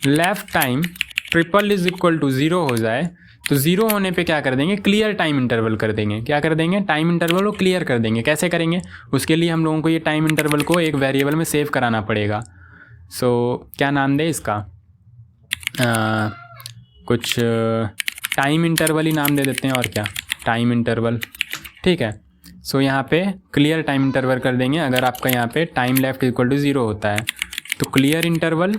left time triple is equal to 0 हो जाए, तो 0 होने पे क्या कर देंगे, क्लियर टाइम इंटरवल कर देंगे। क्या कर देंगे, टाइम इंटरवल को क्लियर कर देंगे। कैसे करेंगे, उसके लिए हम लोगों को ये टाइम इंटरवल को एक वेरिएबल में सेव कराना पड़ेगा। सो क्या नाम दे इसका, कुछ टाइम इंटरवल ही नाम दे देते हैं, और क्या, टाइम इंटरवल, ठीक है। सो यहाँ पे क्लियर टाइम इंटरवल कर देंगे। अगर आपका यहाँ पे टाइम लेफ्ट इक्वल टू 0 होता है तो क्लियर इंटरवल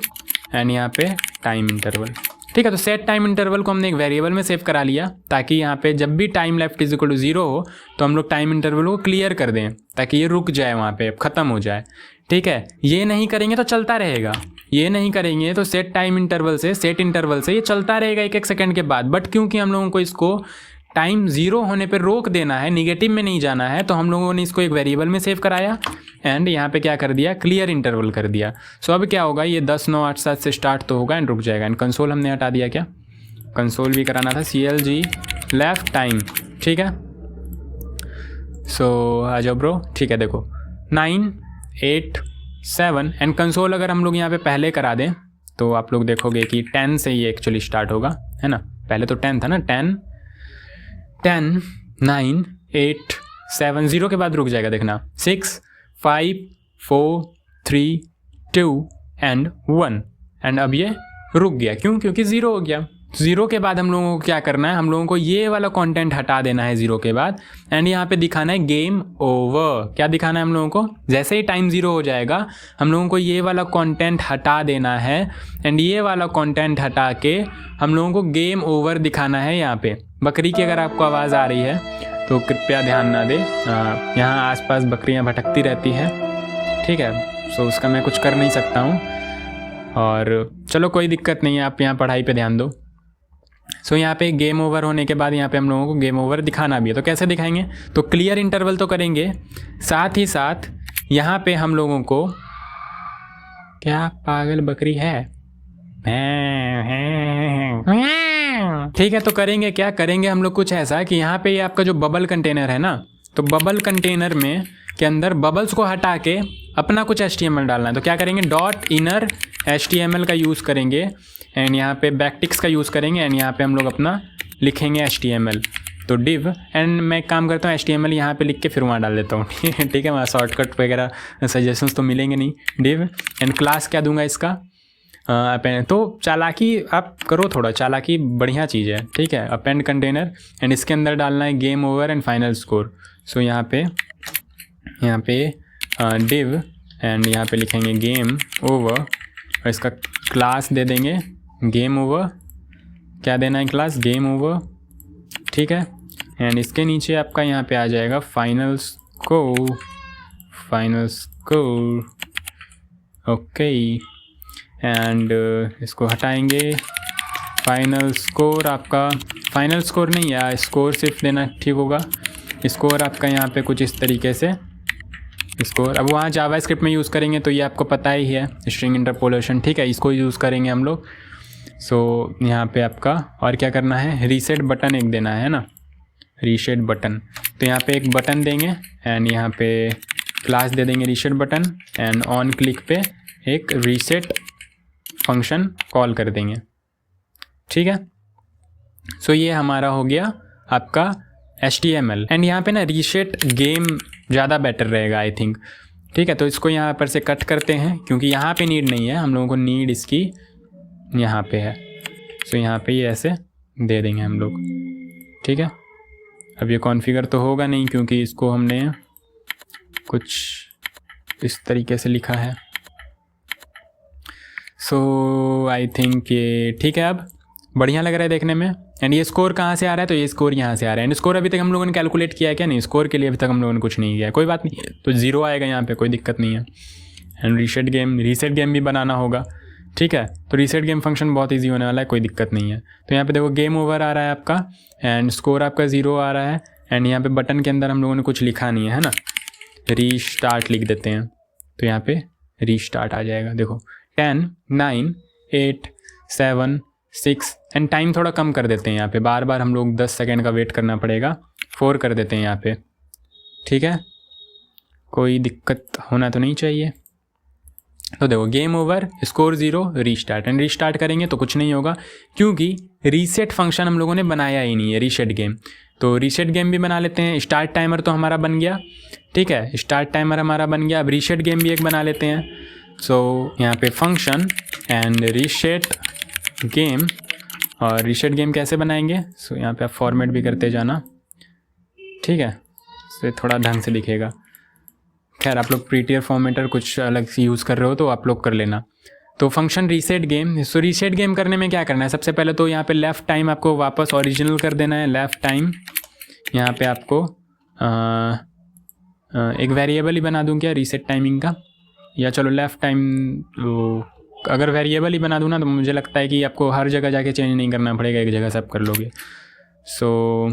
एंड यहाँ पे टाइम इंटरवल, ठीक है। तो सेट टाइम इंटरवल को हमने एक वेरिएबल में सेव करा लिया, ताकि यहाँ पे जब भी time left is equal to 0 हो तो हम लोग टाइम इंटरवल को क्लियर कर दें, ताकि ये रुक जाए, वहाँ पे ख़त्म हो जाए, ठीक है। ये नहीं करेंगे तो चलता रहेगा, ये नहीं करेंगे तो सेट टाइम इंटरवल से, सेट इंटरवल से ये चलता रहेगा 1 सेकंड के बाद। बट क्योंकि हम लोगों को इसको टाइम 0 होने पर रोक देना है, निगेटिव में नहीं जाना है, तो हम लोगों ने इसको एक वेरिएबल में सेव कराया एंड यहाँ पे क्या कर दिया, क्लियर इंटरवल कर दिया। सो अब क्या होगा, ये 10 9 8 7 से स्टार्ट तो होगा एंड रुक जाएगा। एंड कंसोल हमने हटा दिया, क्या कंसोल भी कराना था, CLG लेफ्ट टाइम, ठीक है। सो आ जाओ ब्रो, ठीक है। देखो 9 8 7 एंड कंसोल अगर हम लोग यहाँ पे पहले करा दें तो आप लोग देखोगे कि 10 से ही एक्चुअली स्टार्ट होगा, है ना, पहले तो 10 था ना, 10 10 9 8 7, 0 के बाद रुक जाएगा देखना, 6 5 4 3 2 एंड 1, एंड अब ये रुक गया। क्यों? क्योंकि 0 हो गया। 0 के बाद हम लोगों को क्या करना है, हम लोगों को ये वाला कंटेंट हटा देना है 0 के बाद, एंड यहाँ पे दिखाना है गेम ओवर। क्या दिखाना है हम लोगों को? जैसे ही टाइम 0 हो जाएगा हम लोगों को ये वाला कंटेंट हटा देना है, एंड ये वाला कंटेंट हटा के हम लोगों को गेम ओवर दिखाना है। यहाँ पे बकरी की अगर आपको आवाज़ आ रही है तो कृपया ध्यान ना दे, यहाँ आसपास बकरियाँ भटकती रहती हैं, ठीक है। सो उसका मैं कुछ कर नहीं सकता हूँ, और चलो कोई दिक्कत नहीं है, आप यहाँ पढ़ाई पे ध्यान दो। सो यहाँ पे गेम ओवर होने के बाद यहाँ पे हम लोगों को गेम ओवर दिखाना भी है। तो कैसे दिखाएंगे? तो क्लियर इंटरवल तो करेंगे, साथ ही साथ यहाँ पे हम लोगों को, क्या पागल बकरी है, ठीक है। तो करेंगे क्या, करेंगे हम लोग कुछ ऐसा कि यहाँ पे ये आपका जो बबल कंटेनर है ना, तो बबल कंटेनर में के अंदर बबल्स को हटा के अपना कुछ HTML डालना है। तो क्या करेंगे, डॉट इनर HTML का यूज़ करेंगे, एंड यहाँ पे बैकटिक्स का यूज़ करेंगे, एंड यहाँ पे हम लोग अपना लिखेंगे HTML। तो डिव, एंड मैं एक काम करता हूँ HTML यहाँ पे लिख के फिर वहाँ डाल देता हूँ, ठीक है। वहाँ शॉर्टकट वगैरह सजेशंस तो मिलेंगे नहीं। डिव एंड क्लास क्या दूंगा इसका, तो चालाकी आप करो, थोड़ा चालाकी बढ़िया चीज़ है, ठीक है। अपेंड कंटेनर, एंड इसके अंदर डालना है game over and final score. So यहाँ पे डिव, एंड यहाँ पे लिखेंगे गेम ओवर, और इसका क्लास दे देंगे गेम ओवर। क्या देना है क्लास? गेम ओवर, ठीक है। एंड इसके नीचे आपका यहाँ पे आ जाएगा फाइनल स्कोर, ओके। एंड इसको हटाएंगे, फाइनल स्कोर आपका, फाइनल स्कोर नहीं है, स्कोर सिर्फ देना ठीक होगा। स्कोर आपका यहाँ पे कुछ इस तरीके से स्कोर। अब वहाँ जावास्क्रिप्ट में यूज़ करेंगे तो ये आपको पता ही है, स्ट्रिंग इंटरपोलेशन, ठीक है, इसको यूज़ करेंगे हम लोग। सो यहाँ पे आपका और क्या करना है, रीसेट बटन एक देना है ना, रीसेट बटन। तो यहाँ पे एक बटन देंगे, एंड यहाँ पे क्लास दे देंगे reset button, and on click पे एक रीसेट फंक्शन कॉल कर देंगे, ठीक है। सो ये हमारा हो गया आपका HTML, एंड यहाँ पे ना रीसेट गेम ज़्यादा बेटर रहेगा आई थिंक, ठीक है। तो इसको यहाँ पर से कट करते हैं, क्योंकि यहाँ पे नीड नहीं है, हम लोगों को नीड इसकी यहाँ पे है। सो यहाँ पे ये ऐसे दे देंगे हम लोग, ठीक है। अब ये कॉन्फ़िगर तो होगा नहीं, क्योंकि इसको हमने कुछ इस तरीके से लिखा है। सो आई थिंक ये ठीक है, अब बढ़िया लग रहा है देखने में। एंड ये स्कोर कहाँ से आ रहा है, तो ये स्कोर यहाँ से आ रहा है। एंड स्कोर अभी तक हम लोगों ने कैलकुलेट किया है क्या? नहीं, स्कोर के लिए अभी तक हम लोगों ने कुछ नहीं किया, कोई बात नहीं, तो 0 आएगा यहाँ पे, कोई दिक्कत नहीं है। एंड रीसेट गेम भी बनाना होगा, ठीक है। तो रीसेट गेम फंक्शन बहुत ईजी होने वाला है, कोई दिक्कत नहीं है। तो यहाँ पे देखो गेम ओवर आ रहा है आपका, एंड स्कोर आपका 0 आ रहा है, एंड यहाँ पे बटन के अंदर हम लोगों ने कुछ लिखा नहीं है ना, रीस्टार्ट लिख देते हैं, तो यहाँ पे रीस्टार्ट आ जाएगा। देखो 10 9 8 7 6, एंड टाइम थोड़ा कम कर देते हैं यहाँ पे, बार बार हम लोग 10 सेकेंड का वेट करना पड़ेगा, 4 कर देते हैं यहाँ पे, ठीक है। कोई दिक्कत होना तो नहीं चाहिए। तो देखो game over, score 0, restart, and restart करेंगे तो कुछ नहीं होगा, क्योंकि रीसेट फंक्शन हम लोगों ने बनाया ही नहीं है, रीसेट गेम। तो रीसेट गेम भी बना लेते हैं। स्टार्ट टाइमर तो हमारा बन गया, ठीक है, स्टार्ट टाइमर हमारा बन गया। अब रीसेट गेम भी एक बना लेते हैं। सो यहाँ पे फंक्शन एंड रीसेट गेम, और रीसेट गेम कैसे बनाएंगे? सो यहाँ पे आप फॉर्मेट भी करते जाना, ठीक है, तो थोड़ा ढंग से दिखेगा। खैर आप लोग प्रीटियर फॉर्मेटर कुछ अलग से यूज़ कर रहे हो तो आप लोग कर लेना। तो फंक्शन रीसेट गेम, सो रीसेट गेम करने में क्या करना है, सबसे पहले तो यहाँ पे लेफ़्ट टाइम आपको वापस ओरिजिनल कर देना है। लेफ़्ट टाइम यहाँ पे आपको एक वेरिएबल ही बना दूँ क्या रीसेट टाइमिंग का, या चलो लेफ़्ट टाइम, अगर वेरिएबल ही बना दूँ ना तो मुझे लगता है कि आपको हर जगह जाके चेंज नहीं करना पड़ेगा, एक जगह सब कर लोगे। सो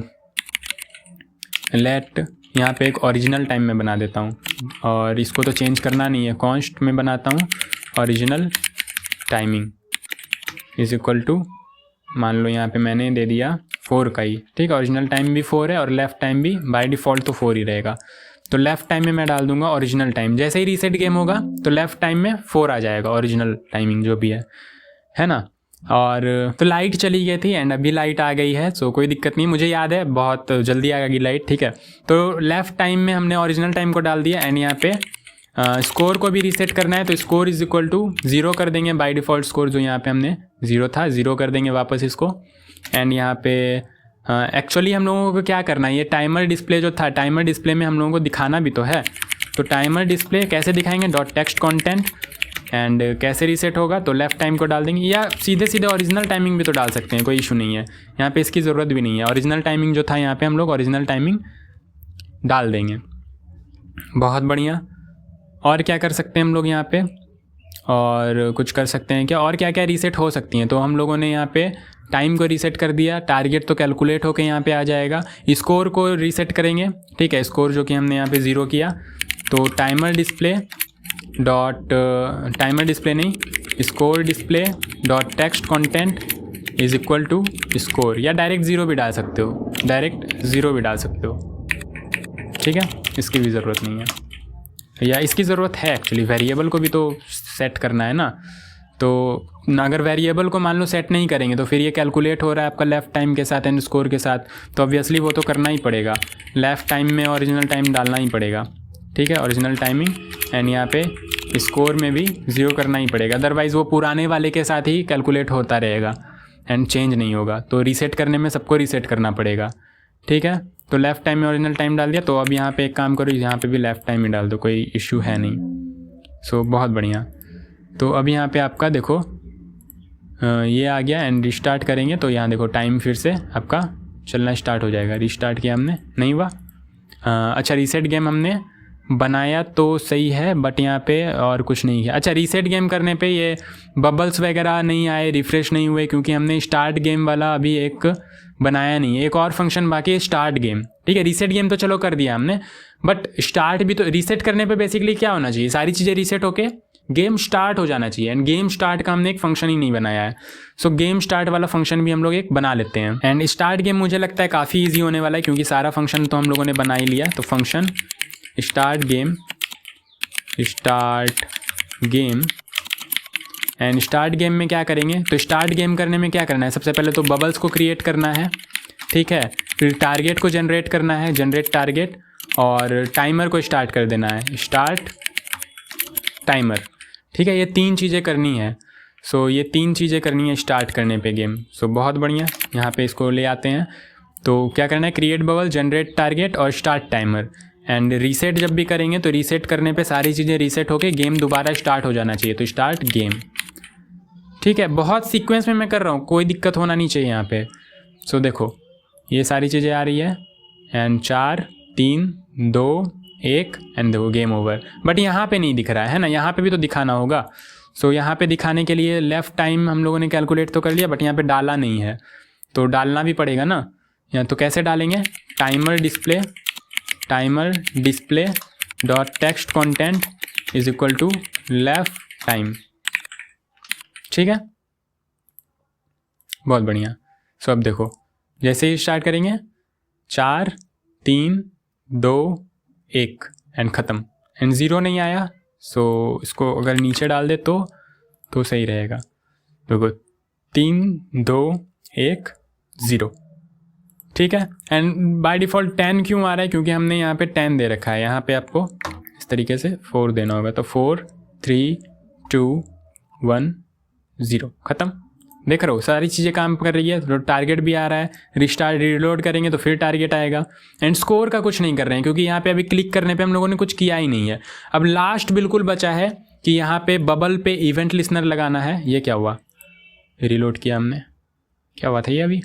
लेट यहाँ पे एक ओरिजिनल टाइम में बना देता हूँ, और इसको तो चेंज करना नहीं है, कॉन्स्ट में बनाता हूँ original timing is equal to, मान लो यहाँ पे मैंने दे दिया 4 का ही, ठीक है। ओरिजिनल टाइम भी 4 है और लेफ़्ट टाइम भी बाय डिफ़ॉल्ट तो 4 ही रहेगा। तो लेफ़्ट टाइम में मैं डाल दूंगा ओरिजिनल टाइम, जैसे ही रीसेट गेम होगा तो लेफ़्ट टाइम में 4 आ जाएगा, ओरिजिनल टाइमिंग जो भी है ना। और तो लाइट चली गई थी एंड अभी लाइट आ गई है, सो कोई दिक्कत नहीं, मुझे याद है बहुत जल्दी आ गई लाइट, ठीक है। तो लेफ़्ट टाइम में हमने ओरिजिनल टाइम को डाल दिया एंड यहाँ पे स्कोर को भी रीसेट करना है, तो स्कोर इज इक्वल टू 0 कर देंगे। बाय डिफ़ॉल्ट स्कोर जो यहाँ पे हमने 0 था, 0 कर देंगे वापस इसको। एंड यहाँ पे एक्चुअली हम लोगों को क्या करना है, ये टाइमर डिस्प्ले जो था, टाइमर डिस्प्ले में हम लोगों को दिखाना भी तो है। तो टाइमर डिस्प्ले कैसे दिखाएंगे, डॉट टेक्स्ट कंटेंट एंड कैसे रीसेट होगा, तो लेफ़्ट टाइम को डाल देंगे, या सीधे सीधे ओरिजिनल टाइमिंग भी तो डाल सकते हैं, कोई इशू नहीं है, यहाँ पे इसकी ज़रूरत भी नहीं है। ओरिजिनल टाइमिंग जो था यहाँ पे हम लोग ओरिजिनल टाइमिंग डाल देंगे। बहुत बढ़िया। और क्या कर सकते हैं हम लोग यहाँ पे, और कुछ कर सकते हैं क्या, और क्या क्या रीसेट हो सकती हैं। तो हम लोगों ने यहाँ पे टाइम को रीसेट कर दिया, टारगेट तो कैलकुलेट होकर यहाँ पे आ जाएगा। स्कोर को रीसेट करेंगे, ठीक है, स्कोर जो कि हमने यहाँ पे 0 किया, तो timer display dot timer display नहीं, score display dot text content is equal to score, या डायरेक्ट 0 भी डाल सकते हो, डायरेक्ट 0 भी डाल सकते हो, ठीक है, इसकी भी ज़रूरत नहीं है, या इसकी ज़रूरत है एक्चुअली, वेरिएबल को भी तो सेट करना है ना। तो अगर वेरिएबल को मान लो सेट नहीं करेंगे तो फिर ये कैलकुलेट हो रहा है आपका लेफ़्ट टाइम के साथ एंड स्कोर के साथ, तो ऑब्वियसली वो तो करना ही पड़ेगा, लेफ़्ट टाइम में ओरिजिनल टाइम डालना ही पड़ेगा, ठीक है, ओरिजिनल टाइमिंग, एंड यहाँ पे स्कोर में भी 0 करना ही पड़ेगा, अदरवाइज़ वो पुराने वाले के साथ ही कैलकुलेट होता रहेगा एंड चेंज नहीं होगा। तो रीसेट करने में सबको रीसेट करना पड़ेगा, ठीक है। तो लेफ़्ट टाइम में ओरिजिनल टाइम डाल दिया, तो अब यहाँ पे एक काम करो, यहाँ पे भी लेफ़्ट टाइम ही डाल दो, कोई इशू है नहीं। सो बहुत बढ़िया। तो अब यहाँ पे आपका देखो ये आ गया एंड रिस्टार्ट करेंगे तो यहाँ देखो टाइम फिर से आपका चलना स्टार्ट हो जाएगा। रिस्टार्ट किया हमने, नहीं हुआ, अच्छा रीसेट गेम हमने बनाया तो सही है, बट यहाँ पे और कुछ नहीं है। अच्छा, रीसेट गेम करने पे ये बबल्स वगैरह नहीं आए, रिफ़्रेश नहीं हुए, क्योंकि हमने स्टार्ट गेम वाला अभी एक बनाया नहीं है, एक और फंक्शन बाकी है स्टार्ट गेम, ठीक है। रीसेट गेम तो चलो कर दिया हमने, बट स्टार्ट भी तो, रीसेट करने पे बेसिकली क्या होना चाहिए, सारी चीज़ें रीसेट होके गेम स्टार्ट हो जाना चाहिए, एंड गेम स्टार्ट का हमने एक फंक्शन ही नहीं बनाया है। सो गेम स्टार्ट वाला फंक्शन भी हम लोग एक बना लेते हैं। एंड स्टार्ट गेम मुझे लगता है काफ़ी ईजी होने वाला है, क्योंकि सारा फंक्शन तो हम लोगों ने बना ही लिया। तो function start game and start game में क्या करेंगे, तो स्टार्ट गेम करने में क्या करना है, सबसे पहले तो बबल्स को क्रिएट करना है, ठीक है, फिर टारगेट को जनरेट करना है, जनरेट टारगेट, और टाइमर को स्टार्ट कर देना है, स्टार्ट टाइमर, ठीक है। ये 3 चीज़ें करनी है। सो ये 3 चीज़ें करनी है स्टार्ट करने पे गेम। सो बहुत बढ़िया, यहाँ पे इसको ले आते हैं। तो क्या करना है, क्रिएट बबल, जनरेट टारगेट और स्टार्ट टाइमर। एंड रीसेट जब भी करेंगे तो रीसेट करने पे सारी चीज़ें रीसेट होके गेम दोबारा स्टार्ट हो जाना चाहिए, तो स्टार्ट गेम, ठीक है। बहुत सीक्वेंस में मैं कर रहा हूँ, कोई दिक्कत होना नहीं चाहिए यहाँ पे। सो देखो ये सारी चीज़ें आ रही है एंड 4 3 2 1 एंड देखो गेम ओवर। बट यहाँ पे नहीं दिख रहा है ना, यहाँ पे भी तो दिखाना होगा। सो यहाँ पे दिखाने के लिए लेफ़्ट टाइम हम लोगों ने कैलकुलेट तो कर लिया, बट यहाँ पे डाला नहीं है, तो डालना भी पड़ेगा ना। यहाँ तो कैसे डालेंगे, timer display dot text content is equal to left time, ठीक है, बहुत बढ़िया। सो अब देखो जैसे ही स्टार्ट करेंगे 4 3 2 1 एंड ख़त्म, एंड 0 नहीं आया। सो इसको अगर नीचे डाल दे तो सही रहेगा। देखो 3 2 1 0, ठीक है। एंड बाय डिफ़ॉल्ट 10 क्यों आ रहा है, क्योंकि हमने यहाँ पे 10 दे रखा है। यहाँ पे आपको इस तरीके से 4 देना होगा, तो 4 3 2 1 0 ख़त्म। देख रहे हो सारी चीज़ें काम कर रही है, तो टारगेट भी आ रहा है, रिस्टार्ट रीलोड करेंगे तो फिर टारगेट आएगा। एंड स्कोर का कुछ नहीं कर रहे हैं, क्योंकि यहाँ पे अभी क्लिक करने पे हम लोगों ने कुछ किया ही नहीं है। अब लास्ट बिल्कुल बचा है कि यहाँ पे बबल पे इवेंट लिसनर लगाना है। ये क्या हुआ, रीलोड किया हमने, क्या हुआ था ये अभी,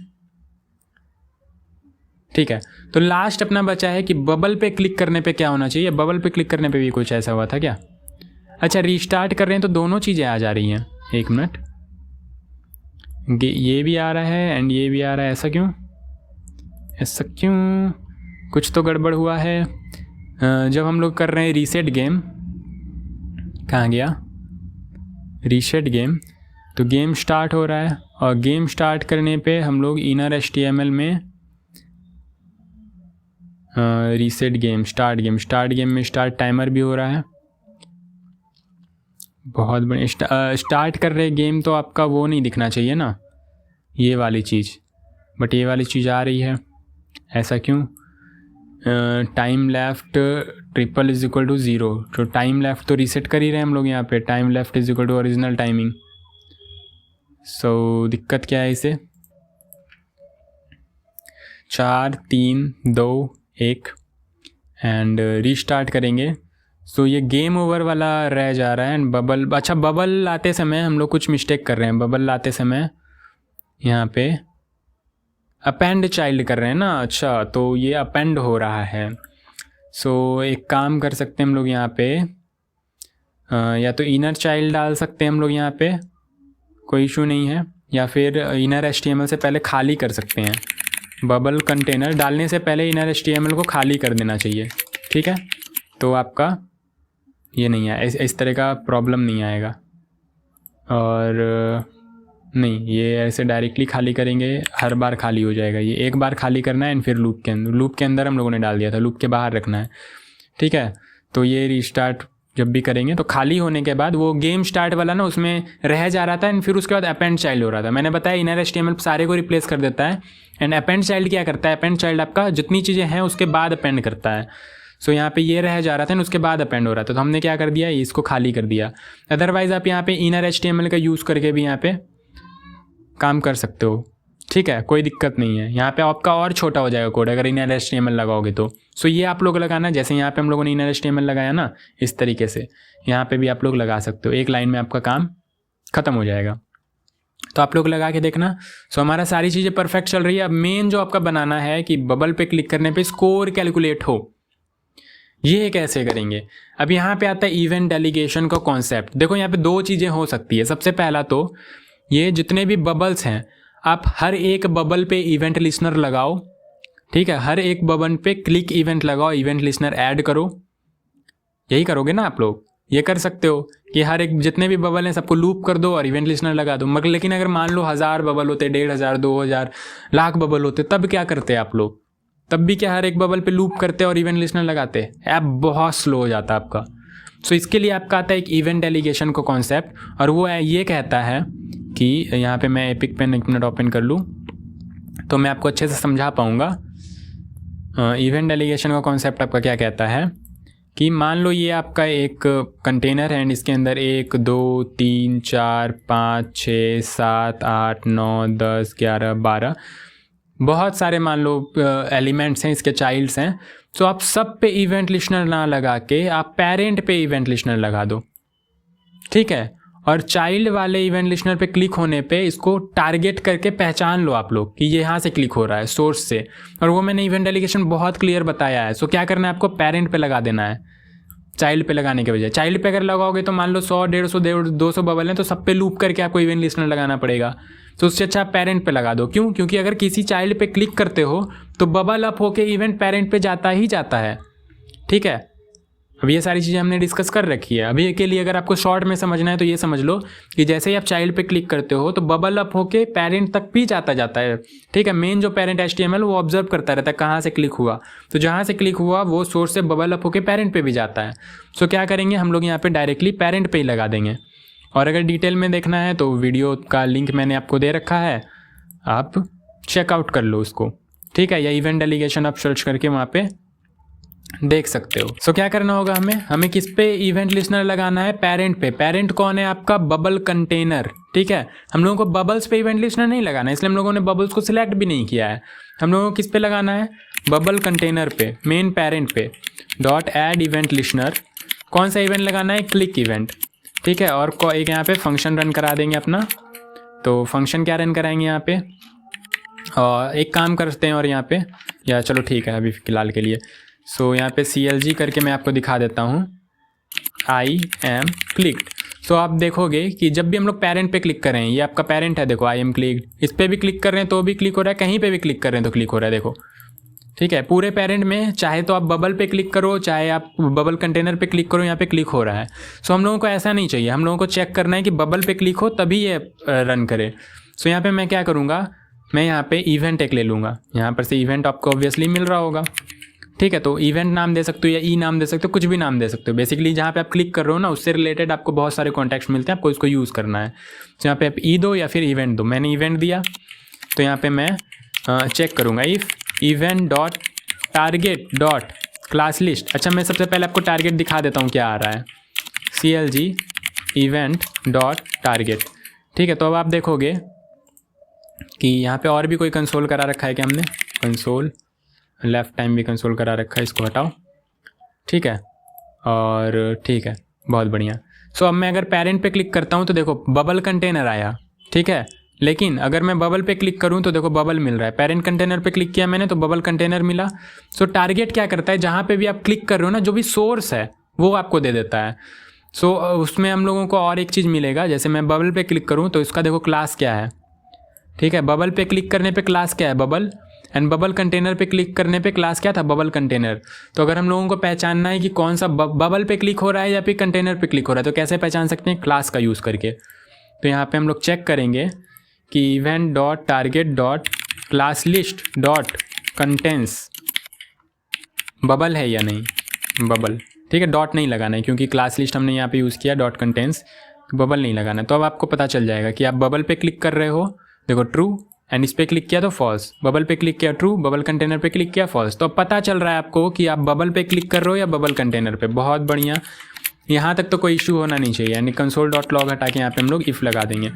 ठीक है। तो लास्ट अपना बचा है कि बबल पे क्लिक करने पे क्या होना चाहिए। बबल पे क्लिक करने पे भी कुछ ऐसा हुआ था क्या, अच्छा रीस्टार्ट कर रहे हैं तो दोनों चीज़ें आ जा रही हैं। एक मिनट, ये भी आ रहा है एंड ये भी आ रहा है, ऐसा क्यों, ऐसा क्यों, कुछ तो गड़बड़ हुआ है। जब हम लोग कर रहे हैं रीसेट गेम, कहाँ गया रीसेट गेम, तो गेम स्टार्ट हो रहा है, और गेम स्टार्ट करने पे हम लोग इनर HTML में रीसेट गेम, स्टार्ट गेम में स्टार्ट टाइमर भी हो रहा है, बहुत बढ़िया। स्टार्ट कर रहे गेम तो आपका वो नहीं दिखना चाहिए ना, ये वाली चीज़, बट ये वाली चीज़ आ रही है, ऐसा क्यों? Time left triple is equal to 0, तो टाइम लेफ्ट तो रीसेट कर ही रहे हैं हम लोग यहाँ पे, time left is equal to original timing. So दिक्कत क्या है इसे? 4 3 2 1 एंड रीस्टार्ट करेंगे। सो ये गेम ओवर वाला रह जा रहा है। एंड बबल, अच्छा बबल लाते समय हम लोग कुछ मिस्टेक कर रहे हैं। बबल लाते समय यहाँ पे अपेंड चाइल्ड कर रहे हैं ना, अच्छा तो ये अपेंड हो रहा है। सो एक काम कर सकते हैं हम लोग यहाँ पे, या तो इनर चाइल्ड डाल सकते हैं हम लोग यहाँ पे, कोई इशू नहीं है, या फिर इनर HTML से पहले खाली कर सकते हैं। बबल कंटेनर डालने से पहले इनर HTML को खाली कर देना चाहिए, ठीक है? तो आपका ये नहीं है, इस तरह का प्रॉब्लम नहीं आएगा। और नहीं, ये ऐसे डायरेक्टली खाली करेंगे, हर बार खाली हो जाएगा। ये एक बार खाली करना है एंड फिर लूप के अंदर हम लोगों ने डाल दिया था, लूप के बाहर रखना है, ठीक है? तो ये रीस्टार्ट जब भी करेंगे तो खाली होने के बाद वो गेम स्टार्ट वाला ना उसमें रह जा रहा था एंड फिर उसके बाद अपेंड चाइल्ड हो रहा था। मैंने बताया इनर HTML सारे को रिप्लेस कर देता है एंड अपेंड चाइल्ड क्या करता है? अपेंड चाइल्ड आपका जितनी चीज़ें हैं उसके बाद अपेंड करता है। सो यहाँ पे ये रह जा रहा था और उसके बाद अपेंड हो रहा था, तो हमने क्या कर दिया, इसको खाली कर दिया। अदरवाइज़ आप यहाँ पे इनर HTML का यूज़ करके भी यहाँ पे काम कर सकते हो, ठीक है? कोई दिक्कत नहीं है। यहाँ पे आपका और छोटा हो जाएगा कोड अगर इनर HTML लगाओगे तो। सो ये आप लोग लगाना, जैसे यहाँ पे हम लोगों ने इनर HTML लगाया ना, इस तरीके से यहाँ पे भी आप लोग लगा सकते हो। एक लाइन में आपका काम ख़त्म हो जाएगा। तो आप लोग लगा के देखना। सो हमारा सारी चीज़ें परफेक्ट चल रही है। अब मेन जो आपका बनाना है कि बबल पे क्लिक करने पे स्कोर कैलकुलेट हो, ये कैसे करेंगे? अब यहाँ पे आता है इवेंट डेलीगेशन का कॉन्सेप्ट। देखो यहाँ पे दो चीज़ें हो सकती है। सबसे पहला तो ये जितने भी बबल्स हैं, आप हर एक बबल पे इवेंट लिस्नर लगाओ, ठीक है? हर एक बबल पे क्लिक इवेंट लगाओ, इवेंट लिस्नर ऐड करो। यही करोगे ना आप लोग? ये कर सकते हो कि हर एक जितने भी बबल हैं सबको लूप कर दो और इवेंट लिस्नर लगा दो। मगर लेकिन अगर मान लो 1000 बबल होते, 1500, 2000, लाख बबल होते, तब क्या करते आप लोग? तब भी क्या हर एक बबल पे लूप करते और इवेंट लिस्नर लगाते? ऐप बहुत स्लो हो जाता आपका। सो इसके लिए आपका आता है एक इवेंट डेलीगेशन का कॉन्सेप्ट, और वो ये कहता है कि यहाँ पे मैं एपिक पेन एक मिनट ओपन कर लूँ तो मैं आपको अच्छे से समझा पाऊँगा। इवेंट डेलीगेशन का कॉन्सेप्ट आपका क्या कहता है कि मान लो ये आपका एक कंटेनर है एंड इसके अंदर 1 2 3 4 5 6 7 8 9 10 11 12 बहुत सारे मान लो एलिमेंट्स हैं, इसके चाइल्ड्स हैं। तो आप सब पे इवेंट लिस्नर ना लगा के आप पेरेंट पे इवेंट लिस्नर लगा दो, ठीक है? और चाइल्ड वाले इवेंट लिस्नर पे क्लिक होने पे इसको टारगेट करके पहचान लो आप लोग कि ये यहाँ से क्लिक हो रहा है सोर्स से, और वो मैंने इवेंट डेलीगेशन बहुत क्लियर बताया है। सो क्या करना है आपको? पेरेंट पे लगा देना है, चाइल्ड पे लगाने के बजाय। चाइल्ड पे अगर लगाओगे तो मान लो 100 150 200 बबल हैं तो सब पे लूप करके आपको इवेंट लिस्नर लगाना पड़ेगा। तो उससे अच्छा आप पेरेंट पे लगा दो। क्यों? क्योंकि अगर किसी चाइल्ड पे क्लिक करते हो तो बबल अप होके इवेंट पेरेंट पे जाता ही जाता है, ठीक है? अब ये सारी चीज़ें हमने डिस्कस कर रखी है। अभी के लिए अगर आपको शॉर्ट में समझना है तो ये समझ लो कि जैसे ही आप चाइल्ड पे क्लिक करते हो तो बबल अप होके पेरेंट तक भी जाता है, ठीक है? मेन जो पेरेंट HTML वो ऑब्जर्व करता रहता है कहाँ से क्लिक हुआ, तो जहाँ से क्लिक हुआ वो सोर्स से बबल अप होके पेरेंट पे भी जाता है। सो क्या करेंगे हम लोग यहाँ पे डायरेक्टली पेरेंट पे ही लगा देंगे। और अगर डिटेल में देखना है तो वीडियो का लिंक मैंने आपको दे रखा है, आप चेकआउट कर लो उसको, ठीक है? या इवेंट डेलीगेशन आप सर्च करके वहाँ पे देख सकते हो। सो क्या करना होगा हमें किस पे इवेंट लिस्नर लगाना है? पेरेंट पे। पेरेंट कौन है आपका? बबल कंटेनर, ठीक है? हम लोगों को बबल्स पे इवेंट लिस्नर नहीं लगाना है, इसलिए हम लोगों ने बबल्स को सिलेक्ट भी नहीं किया है। हम लोगों को किस पे लगाना है? बबल कंटेनर पे, मेन पेरेंट पे। डॉट ऐड इवेंट लिस्नर, कौन सा इवेंट लगाना है? क्लिक इवेंट, ठीक है? और एक यहाँ पे फंक्शन रन करा देंगे अपना। तो फंक्शन क्या रन कराएंगे यहाँ पे? और एक काम करते हैं, और यहाँ पे या चलो ठीक है अभी फिलहाल के लिए। सो यहाँ पे CLG करके मैं आपको दिखा देता हूँ, आई एम क्लिक्ड। सो आप देखोगे कि जब भी हम लोग पेरेंट पे क्लिक करें, ये आपका पेरेंट है, देखो आई एम क्लिक्ड। इस पर भी क्लिक कर रहे हैं तो भी क्लिक हो रहा है, कहीं पे भी क्लिक कर रहे हैं तो क्लिक हो रहा है, देखो, ठीक है? पूरे पेरेंट में चाहे तो आप बबल पे क्लिक करो, चाहे आप बबल कंटेनर पे क्लिक करो, यहाँ पे क्लिक हो रहा है। सो हम लोगों को ऐसा नहीं चाहिए, हम लोगों को चेक करना है कि बबल पे क्लिक हो तभी ये रन करे। सो यहाँ पे मैं क्या करूँगा, मैं यहाँ पे इवेंट एक ले लूँगा। यहाँ पर से इवेंट आपको ऑब्वियसली मिल रहा होगा, ठीक है, तो इवेंट नाम दे सकते हो या ई नाम दे सकते हो, कुछ भी नाम दे सकते हो। बेसिकली जहाँ पे आप क्लिक कर रहे हो ना उससे रिलेटेड आपको बहुत सारे कॉन्टेक्स्ट मिलते हैं, आपको इसको यूज़ करना है। तो यहाँ पे आप ई दो या फिर इवेंट दो। मैंने इवेंट दिया तो यहाँ पे मैं चेक करूँगा if event dot target dot class list. अच्छा, मैं सबसे पहले आपको टारगेट दिखा देता हूँ क्या आ रहा है, CLG इवेंट डॉट टारगेट। ठीक है, तो अब आप देखोगे कि यहाँ पे और भी कोई कंसोल करा रखा है क्या हमने, कंसोल लेफ़्ट टाइम भी कंसोल करा रखा है, इसको हटाओ। ठीक है, और ठीक है, बहुत बढ़िया। सो अब मैं अगर पेरेंट पे क्लिक करता हूँ तो देखो बबल कंटेनर आया। ठीक है, लेकिन अगर मैं बबल पे क्लिक करूँ तो देखो बबल मिल रहा है। पेरेंट कंटेनर पे क्लिक किया मैंने तो बबल कंटेनर मिला। सो टारगेट क्या करता है, जहाँ पे भी आप क्लिक कर रहे हो ना, जो भी सोर्स है वो आपको दे देता है। सो उसमें हम लोगों को और एक चीज़ मिलेगा, जैसे मैं बबल पे क्लिक करूँ तो इसका देखो क्लास क्या है। ठीक है, बबल पे क्लिक करने पे क्लास क्या है, बबल। एंड बबल कंटेनर पे क्लिक करने पे क्लास क्या था, बबल कंटेनर। तो अगर हम लोगों को पहचानना है कि कौन सा बबल पे क्लिक हो रहा है या फिर कंटेनर पे क्लिक हो रहा है, तो कैसे पहचान सकते हैं, क्लास का यूज़ करके। तो यहाँ पे हम लोग चेक करेंगे कि event dot target dot class list dot contains bubble है या नहीं, बबल। ठीक है, डॉट नहीं लगाना है क्योंकि क्लास लिस्ट हमने यहाँ पे यूज़ किया, डॉट कंटेंस, बबल नहीं लगाना है। तो अब आपको पता चल जाएगा कि आप बबल पे क्लिक कर रहे हो, देखो ट्रू, एंड इस पर क्लिक किया तो फॉल्स, बबल पे क्लिक किया ट्रू, बबल कंटेनर पे क्लिक किया फॉल्स। तो अब पता चल रहा है आपको कि आप बबल पे क्लिक कर रहे हो या बबल कंटेनर पे। बहुत बढ़िया, यहाँ तक तो कोई इशू होना नहीं चाहिए। यानी कंसोल डॉट लॉग हटा के यहाँ पे हम लोग इफ़ लगा देंगे।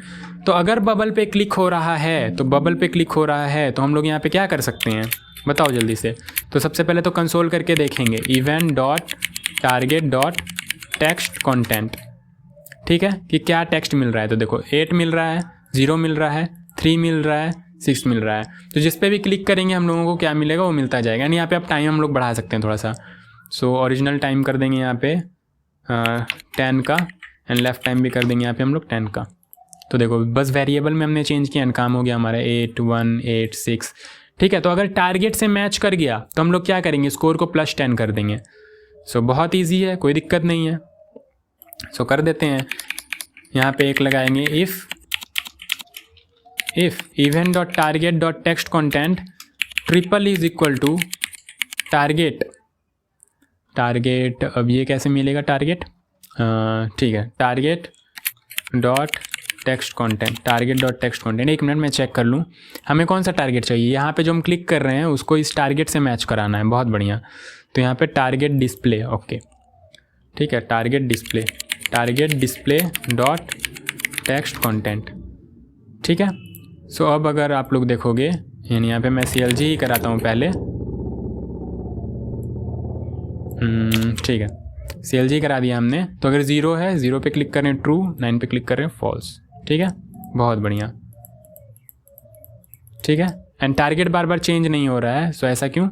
तो अगर बबल पे क्लिक हो रहा है, तो बबल पे क्लिक हो रहा है तो हम लोग यहाँ पे क्या कर सकते हैं, बताओ जल्दी से। तो सबसे पहले तो कंसोल करके देखेंगे event dot target dot text content. ठीक है, कि क्या टेक्स्ट मिल रहा है। तो देखो 8 मिल रहा है, 0 मिल रहा है, 3 मिल रहा है, 6 मिल रहा है। तो जिस पे भी क्लिक करेंगे हम लोगों को क्या मिलेगा, वो मिलता जाएगा। यानी यहाँ पे आप टाइम हम लोग बढ़ा सकते हैं थोड़ा सा। सो ओरिजिनल टाइम कर देंगे यहाँ पे 10 का, एंड लेफ्ट टाइम भी कर देंगे यहाँ पे हम लोग 10 का। तो देखो बस वेरिएबल में हमने चेंज किया एंड काम हो गया हमारा 8 1 8 6। ठीक है, तो अगर टारगेट से मैच कर गया तो हम लोग क्या करेंगे, स्कोर को +10 कर देंगे। सो बहुत ईजी है, कोई दिक्कत नहीं है। सो कर देते हैं, यहाँ पे एक लगाएंगे if event dot target dot text content triple is equal to target. अब ये कैसे मिलेगा टारगेट, ठीक है, target dot text content, target dot text content. एक मिनट में चेक कर लूँ हमें कौन सा टारगेट चाहिए। यहाँ पे जो हम क्लिक कर रहे हैं उसको इस टारगेट से मैच कराना है। बहुत बढ़िया, तो यहाँ पे टारगेट डिस्प्ले, ओके ठीक है, target display dot text content. ठीक है, सो अब अगर आप लोग देखोगे, यानी यहाँ पे मैं CLG ही कराता हूँ पहले। ठीक है, CLG करा दिया हमने। तो अगर 0 है, 0 पे क्लिक करें ट्रू, 9 पे क्लिक करें फॉल्स। ठीक है, बहुत बढ़िया। ठीक है, and target bar bar change नहीं हो रहा है। सो ऐसा क्यों,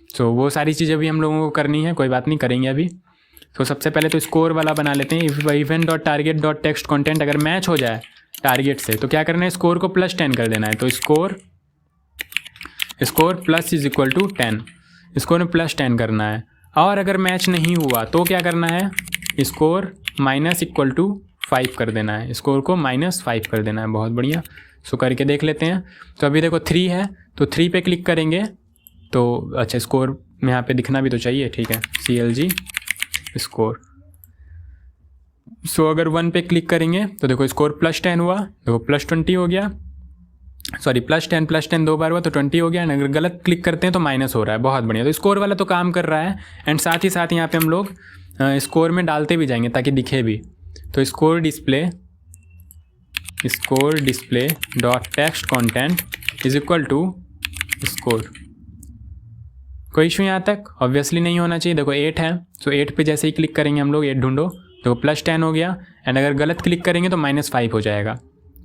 सो वो सारी चीज़ें भी हम लोगों को करनी है, कोई बात नहीं, करेंगे अभी। तो सबसे पहले तो स्कोर वाला बना लेते हैं। If event dot target dot text content अगर मैच हो जाए टारगेट से तो क्या करना है, स्कोर को +10 कर देना है। तो score plus is equal to 10, score में +10 करना है। और अगर मैच नहीं हुआ तो क्या करना है, स्कोर माइनस इक्वल टू 5 कर देना है, स्कोर को -5 कर देना है। बहुत बढ़िया, सो करके देख लेते हैं। तो अभी देखो 3 है तो 3 पे क्लिक करेंगे तो अच्छा स्कोर में यहाँ पे दिखना भी तो चाहिए। ठीक है, CLG स्कोर। सो अगर 1 पे क्लिक करेंगे तो देखो स्कोर +10 हुआ, देखो +20 हो गया, सॉरी +10 2 बार हुआ तो 20 हो गया। अगर गलत क्लिक करते हैं तो माइनस हो रहा है। बहुत बढ़िया, तो स्कोर वाला तो काम कर रहा है। एंड साथ ही साथ यहाँ पे हम लोग स्कोर में डालते भी जाएंगे ताकि दिखे भी। तो score display dot text content is equal to score. कोई इशू यहाँ तक, ऑब्वियसली नहीं होना चाहिए। देखो 8 है, सो 8 पे जैसे ही क्लिक करेंगे हम लोग 8 ढूंढो, देखो +10 हो गया। एंड अगर गलत क्लिक करेंगे तो -5 हो जाएगा।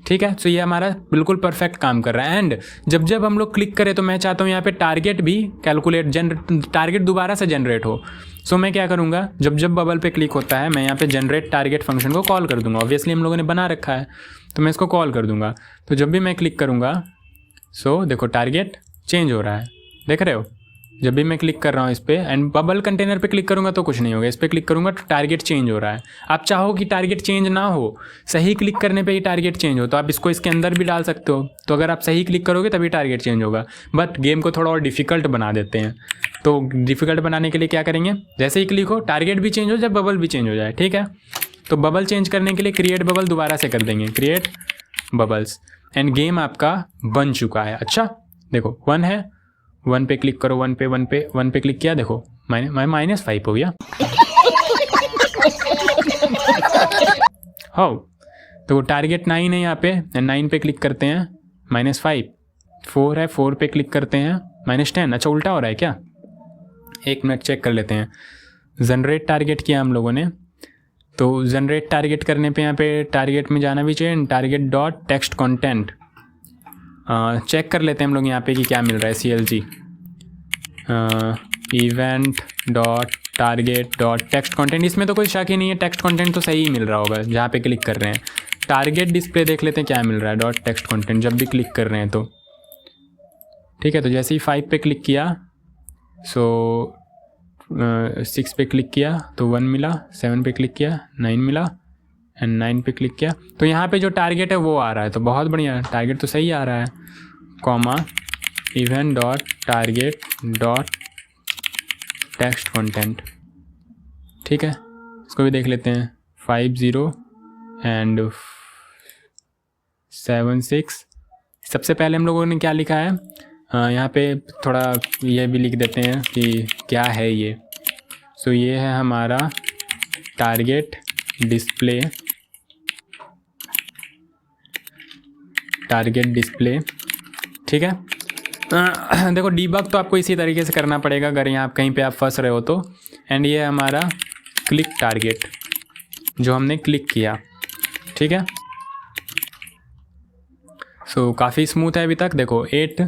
ठीक है, सो ये हमारा बिल्कुल परफेक्ट काम कर रहा है। एंड जब हम लोग क्लिक करें तो मैं चाहता हूँ यहाँ पे टारगेट भी टारगेट दोबारा से जनरेट हो। सो मैं क्या करूँगा, जब बबल पे क्लिक होता है मैं यहाँ पे जनरेट टारगेट फंक्शन को कॉल कर दूंगा। ऑब्वियसली हम लोगों ने बना रखा है तो मैं इसको कॉल कर दूंगा। तो जब भी मैं क्लिक करूँगा, सो देखो टारगेट चेंज हो रहा है, देख रहे हो, जब भी मैं क्लिक कर रहा हूँ इस पर एंड बबल कंटेनर पे क्लिक करूँगा तो कुछ नहीं होगा, इस पर क्लिक करूँगा तो टारगेट चेंज हो रहा है। आप चाहो कि टारगेट चेंज ना हो, सही क्लिक करने पे ही टारगेट चेंज हो, तो आप इसको इसके अंदर भी डाल सकते हो। तो अगर आप सही क्लिक करोगे तभी टारगेट चेंज होगा। बट गेम को थोड़ा और डिफ़िकल्ट बना देते हैं। तो डिफ़िकल्ट बनाने के लिए क्या करेंगे, जैसे ही क्लिक हो टारगेट भी चेंज हो जाए, बबल भी चेंज हो जाए, ठीक है। तो बबल चेंज करने के लिए क्रिएट बबल दोबारा से कर देंगे, क्रिएट बबल्स, एंड गेम आपका बन चुका है। अच्छा देखो 1 है, 1 पे क्लिक करो, 1 पे क्लिक किया, देखो -5 हो गया। हो तो टारगेट 9 है यहाँ पे, 9 पे क्लिक करते हैं -5, 4 है, 4 पे क्लिक करते हैं -10। अच्छा उल्टा हो रहा है क्या, 1 मिनट चेक कर लेते हैं। जनरेट टारगेट किया हम लोगों ने, तो जनरेट टारगेट करने पे यहाँ पे टारगेट में जाना भी चाहिए, target dot text content. Check कर लेते हैं हम लोग यहाँ पे कि क्या मिल रहा है, CLG event dot target dot text content. इसमें तो कोई शक ही नहीं है, टेक्स्ट कंटेंट तो सही ही मिल रहा होगा जहाँ पे क्लिक कर रहे हैं। टारगेट डिस्प्ले देख लेते हैं क्या मिल रहा है, डॉट टेक्स्ट कंटेंट जब भी क्लिक कर रहे हैं तो, ठीक है। तो जैसे ही 5 पे क्लिक किया, सो 6 पे क्लिक किया तो 1 मिला, 7 पे क्लिक किया 9 मिला, एंड 9 पे क्लिक किया तो यहाँ पे जो टारगेट है वो आ रहा है। तो बहुत बढ़िया, टारगेट तो सही आ रहा है, comma event dot target dot text content, ठीक है। इसको भी देख लेते हैं, 50 एंड 76। सबसे पहले हम लोगों ने क्या लिखा है, यहाँ पे थोड़ा ये भी लिख देते हैं कि क्या है ये। सो ये है हमारा टारगेट डिस्प्ले, ठीक है। देखो डीबग तो आपको इसी तरीके से करना पड़ेगा अगर यहाँ कहीं पे आप फंस रहे हो तो। एंड ये हमारा क्लिक टारगेट जो हमने क्लिक किया, ठीक है। सो काफ़ी स्मूथ है अभी तक। देखो 8,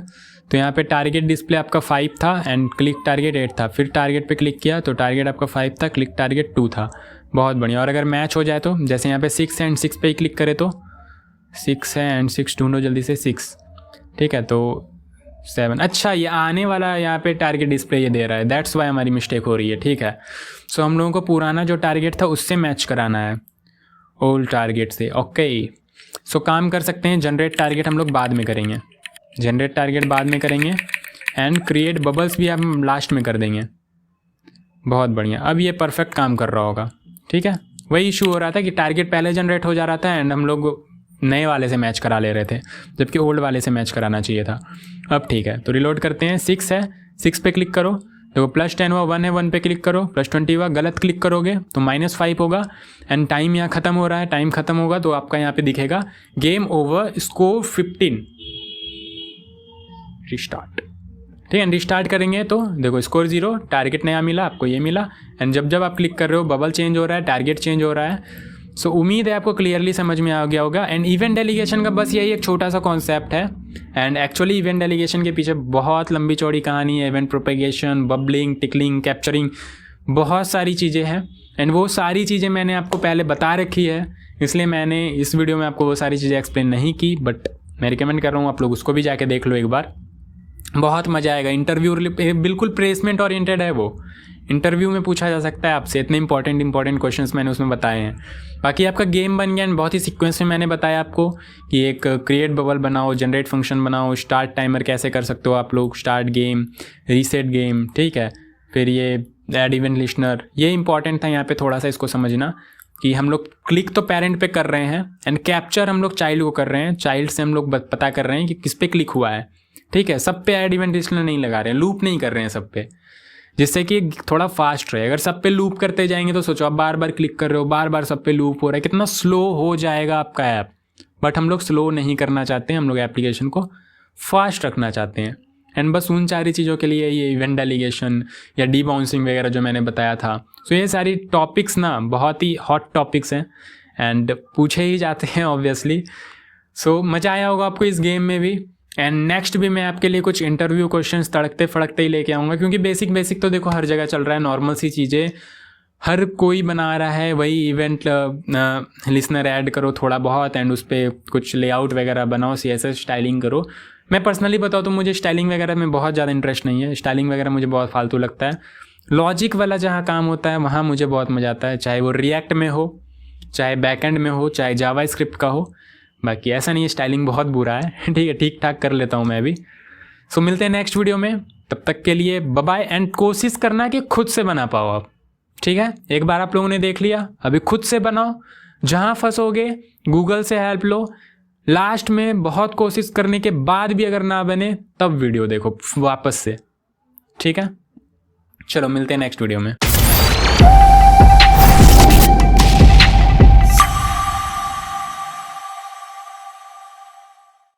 तो यहाँ पे टारगेट डिस्प्ले आपका 5 था एंड क्लिक टारगेट 8 था। फिर टारगेट पे क्लिक किया तो टारगेट आपका 5 था, क्लिक टारगेट 2 था। बहुत बढ़िया। और अगर मैच हो जाए तो जैसे यहाँ पे 6 एंड 6 पे ही क्लिक करें तो 6 है एंड 6 ढूंढो जल्दी से, 6, ठीक है। तो 7। अच्छा ये आने वाला यहाँ पे टारगेट डिस्प्ले ये दे रहा है, दैट्स वाई हमारी मिस्टेक हो रही है, ठीक है। सो हम लोगों को पुराना जो टारगेट था उससे मैच कराना है, ओल्ड टारगेट से, ओके। सो काम कर सकते हैं, जनरेट टारगेट हम लोग बाद में करेंगे, जनरेट टारगेट बाद में करेंगे एंड क्रिएट बबल्स भी हम लास्ट में कर देंगे। बहुत बढ़िया, अब ये परफेक्ट काम कर रहा होगा, ठीक है। वही इशू हो रहा था कि टारगेट पहले जनरेट हो जा रहा था एंड हम लोग नए वाले से मैच करा ले रहे थे जबकि ओल्ड वाले से मैच कराना चाहिए था। अब ठीक है, तो रिलोड करते हैं। 6 है, 6 पे क्लिक करो, तो +10 हुआ, 1 है, 1 पे क्लिक करो, +20 हुआ। गलत क्लिक करोगे तो -5 होगा एंड टाइम यहाँ ख़त्म हो रहा है। टाइम ख़त्म होगा तो आपका यहाँ पे दिखेगा गेम ओवर, स्कोर 15, रिस्टार्ट, ठीक है। रिस्टार्ट करेंगे तो देखो स्कोर 0, टारगेट नया मिला, आपको ये मिला। एंड जब आप क्लिक कर रहे हो बबल चेंज हो रहा है, टारगेट चेंज हो रहा है। सो उम्मीद है आपको क्लियरली समझ में आ गया होगा। एंड इवेंट डेलीगेशन का बस यही एक छोटा सा कॉन्सेप्ट है। एंड एक्चुअली इवेंट डेलीगेशन के पीछे बहुत लंबी चौड़ी कहानी है। Event propagation, bubbling, tickling, capturing, बहुत सारी चीज़ें हैं। एंड वो सारी चीज़ें मैंने आपको पहले बता रखी है, इसलिए मैंने इस वीडियो में आपको वो सारी चीज़ें एक्सप्लेन नहीं की। बट मैं रिकमेंड कर रहा हूँ आप लोग उसको भी जाके देख लो एक बार, बहुत मज़ा आएगा। इंटरव्यू बिल्कुल प्लेसमेंट ओरिएंटेड है वो, इंटरव्यू में पूछा जा सकता है आपसे, इतने इंपॉर्टेंट क्वेश्चंस मैंने उसमें बताए हैं। बाकी आपका गेम बन गया। बहुत ही सीक्वेंस में मैंने बताया आपको कि एक क्रिएट बबल बनाओ, जनरेट फंक्शन बनाओ, स्टार्ट टाइमर कैसे कर सकते हो आप लोग, स्टार्ट गेम, रीसेट गेम, ठीक है। फिर ये ऐड इवेंट लिस्टनर, ये इंपॉर्टेंट था यहाँ पे थोड़ा सा इसको समझना कि हम लोग क्लिक तो पेरेंट पे कर रहे हैं एंड कैप्चर हम लोग चाइल्ड को कर रहे हैं। चाइल्ड से हम लोग पता कर रहे हैं कि किस पे क्लिक हुआ है, ठीक है। सब पे ऐड इवेंट लिस्टनर नहीं लगा रहे हैं, लूप नहीं कर रहे हैं सब पे, जिससे कि थोड़ा फास्ट रहे। अगर सब पे लूप करते जाएंगे तो सोचो आप बार बार क्लिक कर रहे हो, बार बार सब पे लूप हो रहा है, कितना स्लो हो जाएगा आपका ऐप। बट हम लोग स्लो नहीं करना चाहते हैं, हम लोग एप्लीकेशन को फास्ट रखना चाहते हैं। एंड बस उन सारी चीज़ों के लिए ये इवेंट डेलीगेशन या डी बाउंसिंग वगैरह जो मैंने बताया था। सो ये सारी टॉपिक्स ना बहुत ही हॉट टॉपिक्स हैं एंड पूछे ही जाते हैं ऑब्वियसली। सो मज़ा आया होगा आपको इस गेम में भी। एंड नेक्स्ट भी मैं आपके लिए कुछ इंटरव्यू क्वेश्चंस तड़कते फड़कते ही लेके आऊँगा, क्योंकि बेसिक तो देखो हर जगह चल रहा है, नॉर्मल सी चीज़ें हर कोई बना रहा है। वही इवेंट लिसनर ऐड करो थोड़ा बहुत एंड उस पर कुछ लेआउट वगैरह बनाओ, CSS स्टाइलिंग करो, मैं पर्सनली बताऊँ तो मुझे स्टाइलिंग वगैरह में बहुत ज़्यादा इंटरेस्ट नहीं है। स्टाइलिंग वगैरह मुझे बहुत फालतू लगता है। लॉजिक वाला जहाँ काम होता है वहाँ मुझे बहुत मज़ा आता है, चाहे वो रिएक्ट में हो, चाहे बैकएंड में हो, चाहे जावा स्क्रिप्ट का हो। बाकी ऐसा नहीं है स्टाइलिंग बहुत बुरा है, ठीक है, ठीक ठाक कर लेता हूँ मैं भी। सो मिलते हैं नेक्स्ट वीडियो में, तब तक के लिए बाय बाय। एंड कोशिश करना कि खुद से बना पाओ आप, ठीक है। एक बार आप लोगों ने देख लिया, अभी खुद से बनाओ। जहाँ फंसोगे गूगल से हेल्प लो। लास्ट में बहुत कोशिश करने के बाद भी अगर ना बने तब वीडियो देखो वापस से, ठीक है। चलो मिलते हैं नेक्स्ट वीडियो में।